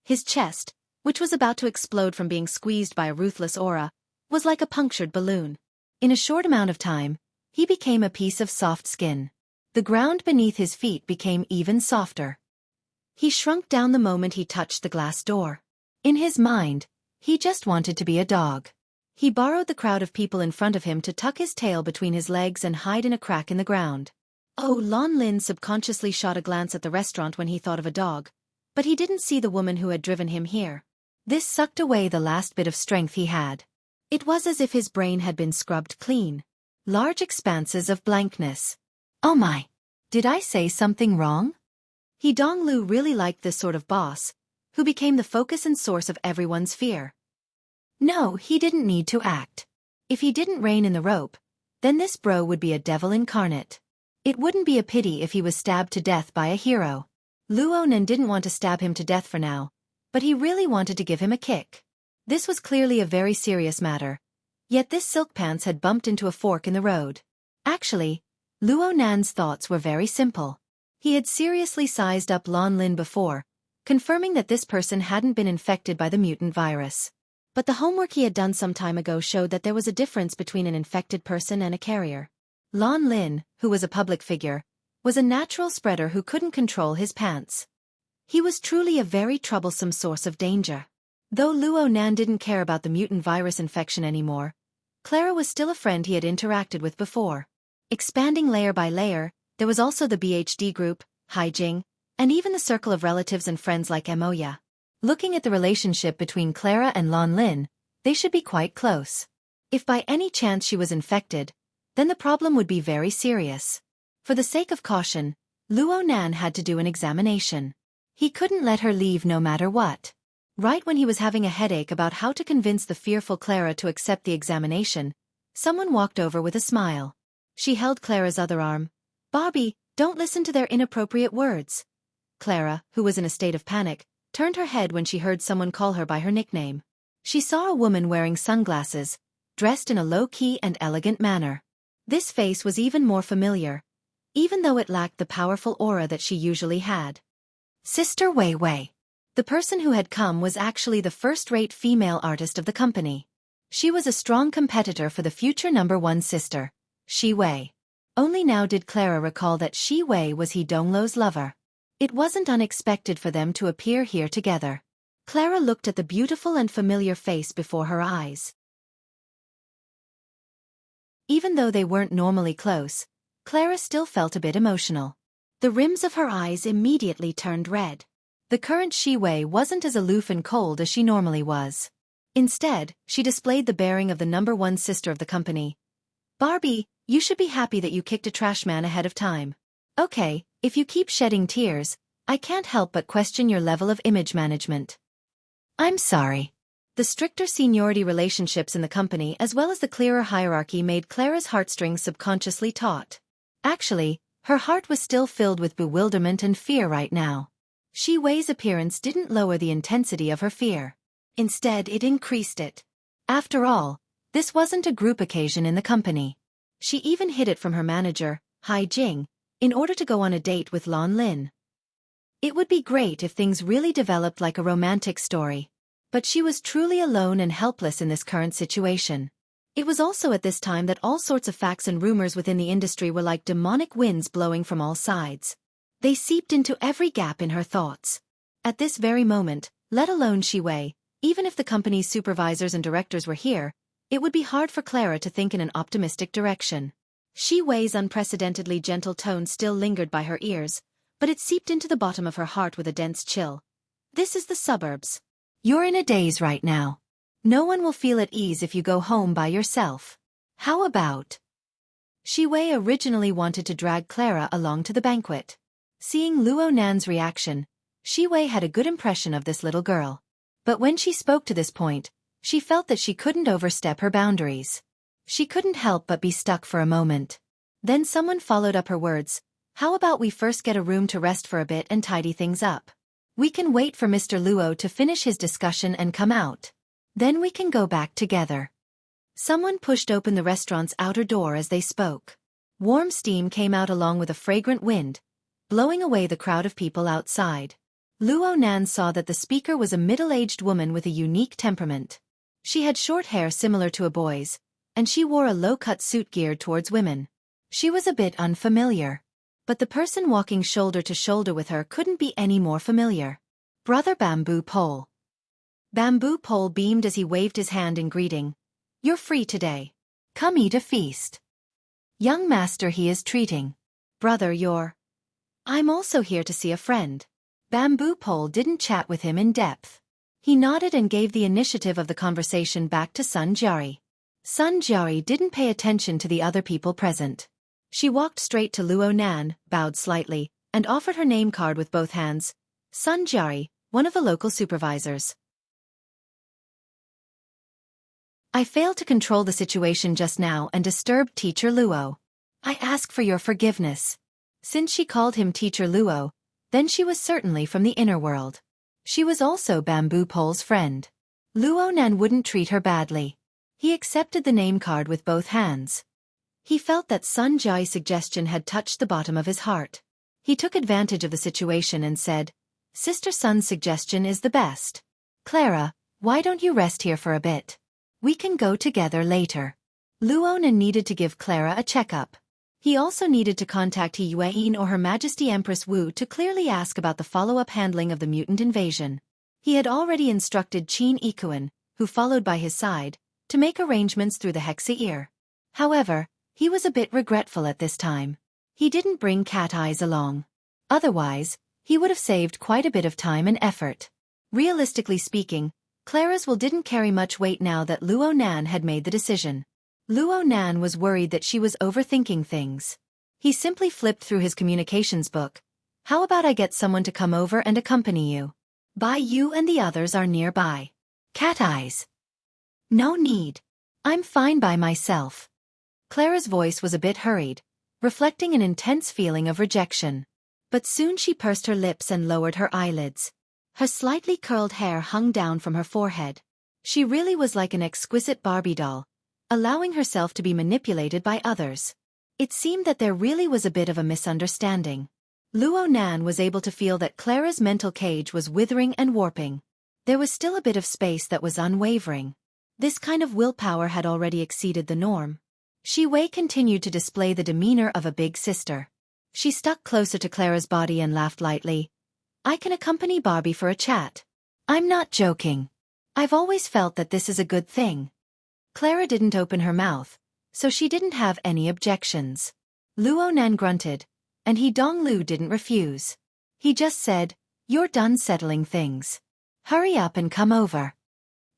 his chest, which was about to explode from being squeezed by a ruthless aura, was like a punctured balloon. In a short amount of time, he became a piece of soft skin. The ground beneath his feet became even softer. He shrunk down the moment he touched the glass door. In his mind, he just wanted to be a dog. He borrowed the crowd of people in front of him to tuck his tail between his legs and hide in a crack in the ground. Oh, Lan Lin subconsciously shot a glance at the restaurant when he thought of a dog, but he didn't see the woman who had driven him here. This sucked away the last bit of strength he had. It was as if his brain had been scrubbed clean. Large expanses of blankness. Oh my! Did I say something wrong? He Donglu really liked this sort of boss, who became the focus and source of everyone's fear. No, he didn't need to act. If he didn't rein in the rope, then this bro would be a devil incarnate. It wouldn't be a pity if he was stabbed to death by a hero. Luo Nan didn't want to stab him to death for now, but he really wanted to give him a kick. This was clearly a very serious matter. Yet this silk pants had bumped into a fork in the road. Actually, Luo Nan's thoughts were very simple. He had seriously sized up Lan Lin before, confirming that this person hadn't been infected by the mutant virus. But the homework he had done some time ago showed that there was a difference between an infected person and a carrier. Lan Lin, who was a public figure, was a natural spreader who couldn't control his pants. He was truly a very troublesome source of danger. Though Luo Nan didn't care about the mutant virus infection anymore, Clara was still a friend he had interacted with before. Expanding layer by layer, there was also the BHD group, Haijing, and even the circle of relatives and friends like Emoya. Looking at the relationship between Clara and Lan Lin, they should be quite close. If by any chance she was infected, then the problem would be very serious. For the sake of caution, Luo Nan had to do an examination. He couldn't let her leave no matter what. Right when he was having a headache about how to convince the fearful Clara to accept the examination, someone walked over with a smile. She held Clara's other arm. Bobby, don't listen to their inappropriate words. Clara, who was in a state of panic, turned her head when she heard someone call her by her nickname. She saw a woman wearing sunglasses, dressed in a low-key and elegant manner. This face was even more familiar, even though it lacked the powerful aura that she usually had. Sister Wei Wei. The person who had come was actually the first-rate female artist of the company. She was a strong competitor for the future #1 sister, Shi Wei. Only now did Clara recall that Shi Wei was He Donglo's lover. It wasn't unexpected for them to appear here together. Clara looked at the beautiful and familiar face before her eyes. Even though they weren't normally close, Clara still felt a bit emotional. The rims of her eyes immediately turned red. The current Shi Wei wasn't as aloof and cold as she normally was. Instead, she displayed the bearing of the #1 sister of the company. Barbie, you should be happy that you kicked a trash man ahead of time. Okay, if you keep shedding tears, I can't help but question your level of image management. I'm sorry. The stricter seniority relationships in the company as well as the clearer hierarchy made Clara's heartstrings subconsciously taut. Actually, her heart was still filled with bewilderment and fear right now. Shi Wei's appearance didn't lower the intensity of her fear. Instead, it increased it. After all, this wasn't a group occasion in the company. She even hid it from her manager, Hai Jing, in order to go on a date with Lan Lin. It would be great if things really developed like a romantic story. But she was truly alone and helpless in this current situation. It was also at this time that all sorts of facts and rumors within the industry were like demonic winds blowing from all sides. They seeped into every gap in her thoughts. At this very moment, let alone Shi Wei, even if the company's supervisors and directors were here, it would be hard for Clara to think in an optimistic direction. Shi Wei's unprecedentedly gentle tone still lingered by her ears, but it seeped into the bottom of her heart with a dense chill. This is the suburbs. You're in a daze right now. No one will feel at ease if you go home by yourself. How about? Shi Wei originally wanted to drag Clara along to the banquet. Seeing Luo Nan's reaction, Shi Wei had a good impression of this little girl. But when she spoke to this point, she felt that she couldn't overstep her boundaries. She couldn't help but be stuck for a moment. Then someone followed up her words. How about we first get a room to rest for a bit and tidy things up? We can wait for Mr. Luo to finish his discussion and come out. Then we can go back together. Someone pushed open the restaurant's outer door as they spoke. Warm steam came out along with a fragrant wind, blowing away the crowd of people outside. Luo Nan saw that the speaker was a middle-aged woman with a unique temperament. She had short hair similar to a boy's, and she wore a low-cut suit geared towards women. She was a bit unfamiliar. But the person walking shoulder to shoulder with her couldn't be any more familiar. Brother Bamboo Pole. Bamboo Pole beamed as he waved his hand in greeting. You're free today. Come eat a feast. Young master, he is treating. Brother, I'm also here to see a friend. Bamboo Pole didn't chat with him in depth. He nodded and gave the initiative of the conversation back to Sun Jiari. Sun Jiari didn't pay attention to the other people present. She walked straight to Luo Nan, bowed slightly, and offered her name card with both hands. Sun Jiari, one of the local supervisors. I failed to control the situation just now and disturbed Teacher Luo. I ask for your forgiveness. Since she called him Teacher Luo, then she was certainly from the inner world. She was also Bamboo Pole's friend. Luo Nan wouldn't treat her badly. He accepted the name card with both hands. He felt that Sun Jiai's suggestion had touched the bottom of his heart. He took advantage of the situation and said, Sister Sun's suggestion is the best. Clara, why don't you rest here for a bit? We can go together later. Luo Nan needed to give Clara a checkup. He also needed to contact He Yuan or Her Majesty Empress Wu to clearly ask about the follow-up handling of the mutant invasion. He had already instructed Qin Ikuan, who followed by his side, to make arrangements through the Hexa ear. However, he was a bit regretful at this time. He didn't bring Cat Eyes along. Otherwise, he would have saved quite a bit of time and effort. Realistically speaking, Clara's will didn't carry much weight now that Luo Nan had made the decision. Luo Nan was worried that she was overthinking things. He simply flipped through his communications book. How about I get someone to come over and accompany you? Bai Yu and the others are nearby. Cat Eyes. No need. I'm fine by myself. Clara's voice was a bit hurried, reflecting an intense feeling of rejection. But soon she pursed her lips and lowered her eyelids. Her slightly curled hair hung down from her forehead. She really was like an exquisite Barbie doll, allowing herself to be manipulated by others. It seemed that there really was a bit of a misunderstanding. Luo Nan was able to feel that Clara's mental cage was withering and warping. There was still a bit of space that was unwavering. This kind of willpower had already exceeded the norm. Shi Wei continued to display the demeanor of a big sister. She stuck closer to Clara's body and laughed lightly. I can accompany Barbie for a chat. I'm not joking. I've always felt that this is a good thing. Clara didn't open her mouth, so she didn't have any objections. Luo Nan grunted, and He Donglu didn't refuse. He just said, You're done settling things. Hurry up and come over.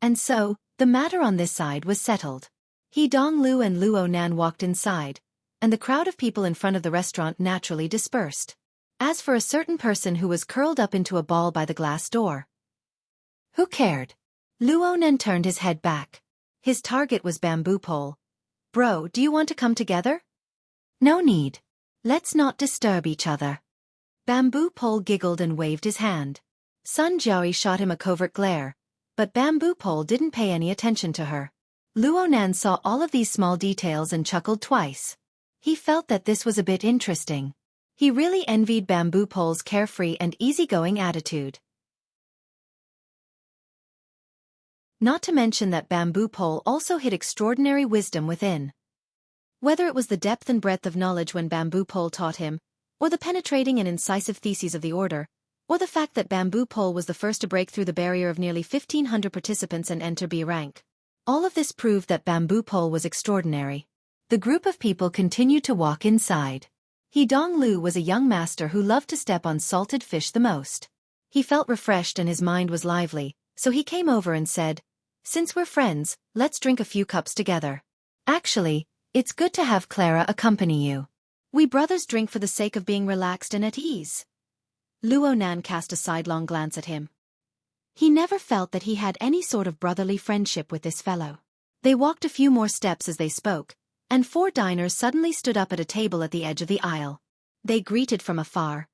And so, the matter on this side was settled. He Donglu and Luo Nan walked inside, and the crowd of people in front of the restaurant naturally dispersed. As for a certain person who was curled up into a ball by the glass door, who cared? Luo Nan turned his head back. His target was Bamboo Pole. Bro, do you want to come together? No need. Let's not disturb each other. Bamboo Pole giggled and waved his hand. Sun Jiari shot him a covert glare, but Bamboo Pole didn't pay any attention to her. Luo Nan saw all of these small details and chuckled twice. He felt that this was a bit interesting. He really envied Bamboo Pole's carefree and easygoing attitude. Not to mention that Bamboo Pole also hid extraordinary wisdom within. Whether it was the depth and breadth of knowledge when Bamboo Pole taught him, or the penetrating and incisive theses of the order, or the fact that Bamboo Pole was the first to break through the barrier of nearly 1,500 participants and enter B rank. All of this proved that Bamboo Pole was extraordinary. The group of people continued to walk inside. He Donglu was a young master who loved to step on salted fish the most. He felt refreshed and his mind was lively, so he came over and said, Since we're friends, let's drink a few cups together. Actually, it's good to have Clara accompany you. We brothers drink for the sake of being relaxed and at ease. Luo Nan cast a sidelong glance at him. He never felt that he had any sort of brotherly friendship with this fellow. They walked a few more steps as they spoke, and 4 diners suddenly stood up at a table at the edge of the aisle. They greeted from afar.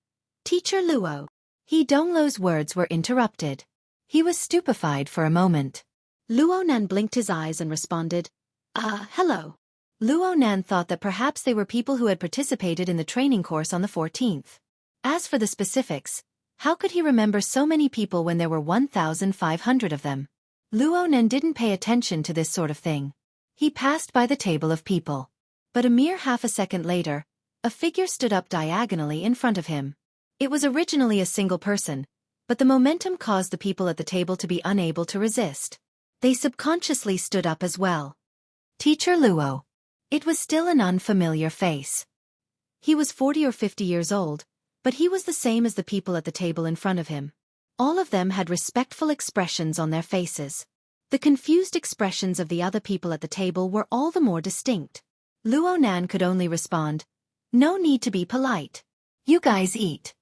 "Teacher Luo." He Donglo's words were interrupted. He was stupefied for a moment. Luo Nan blinked his eyes and responded, hello. Luo Nan thought that perhaps they were people who had participated in the training course on the 14th. As for the specifics, how could he remember so many people when there were 1,500 of them? Luo Nan didn't pay attention to this sort of thing. He passed by the table of people. But a mere half a second later, a figure stood up diagonally in front of him. It was originally a single person, but the momentum caused the people at the table to be unable to resist. They subconsciously stood up as well. Teacher Luo. It was still an unfamiliar face. He was 40 or 50 years old, but he was the same as the people at the table in front of him. All of them had respectful expressions on their faces. The confused expressions of the other people at the table were all the more distinct. Luo Nan could only respond, "No need to be polite. You guys eat."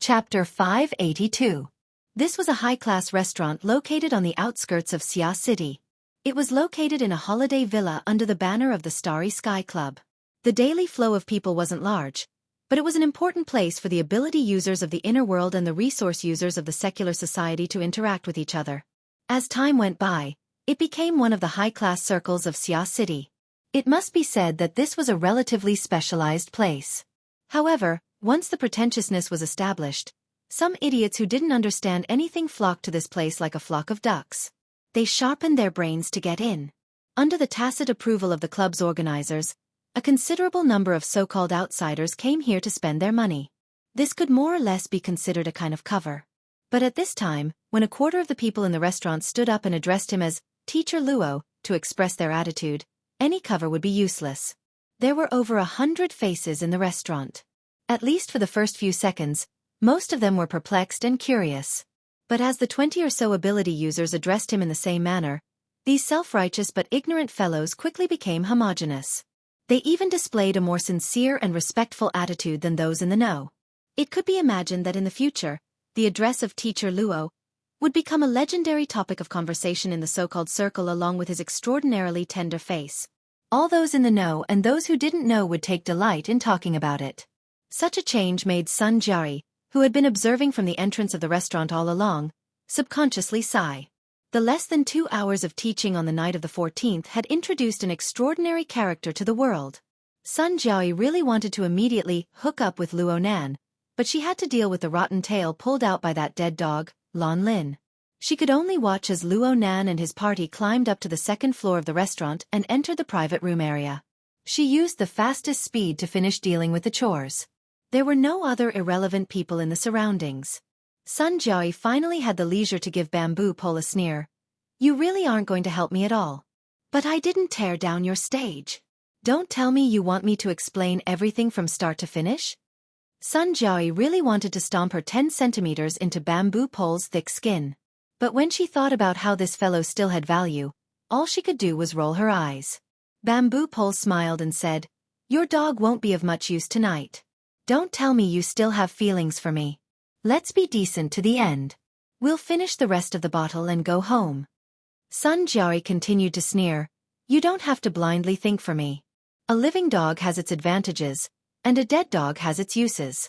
Chapter 582. This was a high-class restaurant located on the outskirts of Xia City. It was located in a holiday villa under the banner of the Starry Sky Club. The daily flow of people wasn't large, but it was an important place for the ability users of the inner world and the resource users of the secular society to interact with each other. As time went by, it became one of the high-class circles of Xia City. It must be said that this was a relatively specialized place. However, once the pretentiousness was established, some idiots who didn't understand anything flocked to this place like a flock of ducks. They sharpened their brains to get in. Under the tacit approval of the club's organizers, a considerable number of so-called outsiders came here to spend their money. This could more or less be considered a kind of cover. But at this time, when a quarter of the people in the restaurant stood up and addressed him as Teacher Luo to express their attitude, any cover would be useless. There were over 100 faces in the restaurant. At least for the first few seconds, most of them were perplexed and curious. But as the 20 or so ability users addressed him in the same manner, these self-righteous but ignorant fellows quickly became homogeneous. They even displayed a more sincere and respectful attitude than those in the know. It could be imagined that in the future, the address of Teacher Luo would become a legendary topic of conversation in the so-called circle along with his extraordinarily tender face. All those in the know and those who didn't know would take delight in talking about it. Such a change made Sun Jiari, who had been observing from the entrance of the restaurant all along, subconsciously sigh. The less than 2 hours of teaching on the night of the 14th had introduced an extraordinary character to the world. Sun Jiari really wanted to immediately hook up with Luo Nan, but she had to deal with the rotten tail pulled out by that dead dog, Lan Lin. She could only watch as Luo Nan and his party climbed up to the second floor of the restaurant and entered the private room area. She used the fastest speed to finish dealing with the chores. There were no other irrelevant people in the surroundings. Sun Jiari finally had the leisure to give Bamboo Pole a sneer. "You really aren't going to help me at all. But I didn't tear down your stage. Don't tell me you want me to explain everything from start to finish?" Sun Jiari really wanted to stomp her 10 centimeters into Bamboo Pole's thick skin. But when she thought about how this fellow still had value, all she could do was roll her eyes. Bamboo Pole smiled and said, "Your dog won't be of much use tonight. Don't tell me you still have feelings for me. Let's be decent to the end. We'll finish the rest of the bottle and go home." Sun Jiari continued to sneer, "You don't have to blindly think for me. A living dog has its advantages, and a dead dog has its uses."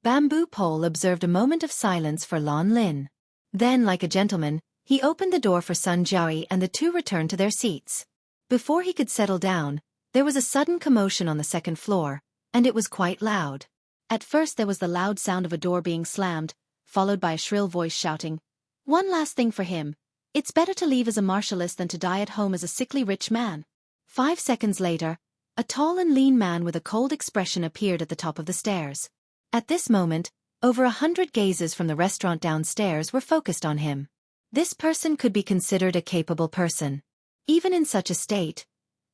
Bamboo Pole observed a moment of silence for Lan Lin. Then, like a gentleman, he opened the door for Sun Jiari and the two returned to their seats. Before he could settle down, there was a sudden commotion on the second floor, and it was quite loud. At first there was the loud sound of a door being slammed, followed by a shrill voice shouting, "One last thing for him. It's better to leave as a martialist than to die at home as a sickly rich man." 5 seconds later, a tall and lean man with a cold expression appeared at the top of the stairs. At this moment, over 100 gazes from the restaurant downstairs were focused on him. This person could be considered a capable person. Even in such a state,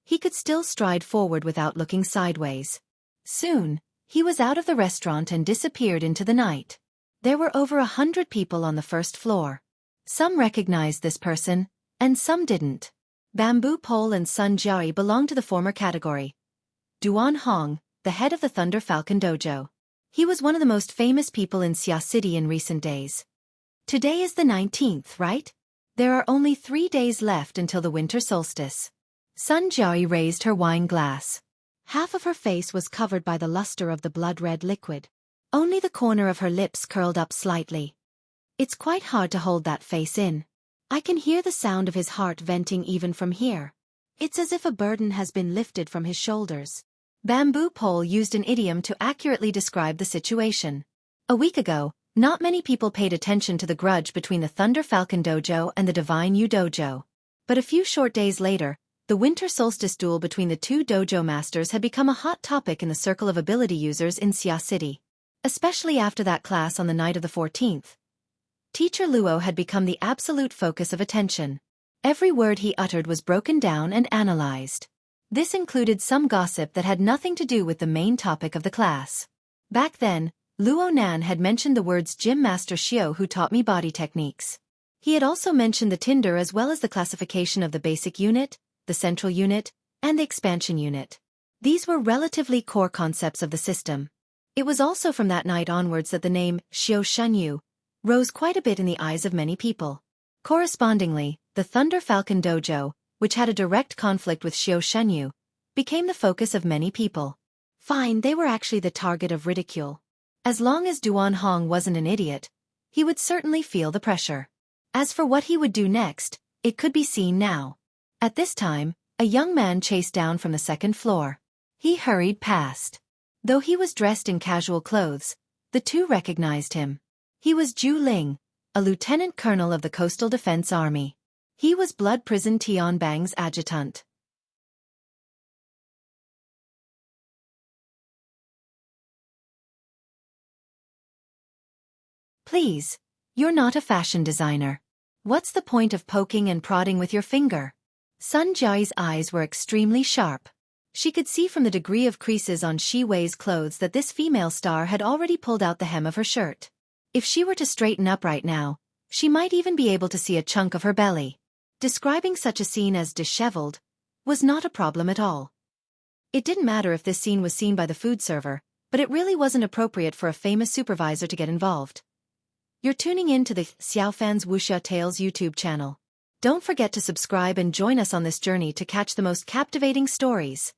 he could still stride forward without looking sideways. Soon, he was out of the restaurant and disappeared into the night. There were over 100 people on the first floor. Some recognized this person, and some didn't. Bamboo Pole and Sun Jiari belonged to the former category, Duan Hong, the head of the Thunder Falcon Dojo. He was one of the most famous people in Xia City in recent days. Today is the 19th, right? There are only 3 days left until the winter solstice. Sun Jiayi raised her wine glass. Half of her face was covered by the luster of the blood-red liquid. Only the corner of her lips curled up slightly. It's quite hard to hold that face in. I can hear the sound of his heart venting even from here. It's as if a burden has been lifted from his shoulders. Bamboo Pole used an idiom to accurately describe the situation. A week ago, not many people paid attention to the grudge between the Thunder Falcon Dojo and the Divine Yu Dojo. But a few short days later, the winter solstice duel between the two dojo masters had become a hot topic in the circle of ability users in Xia City. Especially after that class on the night of the 14th. Teacher Luo had become the absolute focus of attention. Every word he uttered was broken down and analyzed. This included some gossip that had nothing to do with the main topic of the class. Back then, Luo Nan had mentioned the words Gym Master Xiao who taught me body techniques. He had also mentioned the Tinder as well as the classification of the basic unit, the central unit, and the expansion unit. These were relatively core concepts of the system. It was also from that night onwards that the name Xiao Shanyu rose quite a bit in the eyes of many people. Correspondingly, the Thunder Falcon Dojo, which had a direct conflict with Xiao Shanyu, became the focus of many people. Fine, they were actually the target of ridicule. As long as Duan Hong wasn't an idiot, he would certainly feel the pressure. As for what he would do next, it could be seen now. At this time, a young man chased down from the second floor. He hurried past. Though he was dressed in casual clothes, the two recognized him. He was Zhu Ling, a lieutenant colonel of the Coastal Defense Army. He was Blood Prison Tianbang's adjutant. Please, you're not a fashion designer. What's the point of poking and prodding with your finger? Sun Jiayi's eyes were extremely sharp. She could see from the degree of creases on Shi Wei's clothes that this female star had already pulled out the hem of her shirt. If she were to straighten up right now, she might even be able to see a chunk of her belly. Describing such a scene as disheveled was not a problem at all. It didn't matter if this scene was seen by the food server, but it really wasn't appropriate for a famous supervisor to get involved. You're tuning in to the Xiaofan's Wuxia Tales YouTube channel. Don't forget to subscribe and join us on this journey to catch the most captivating stories.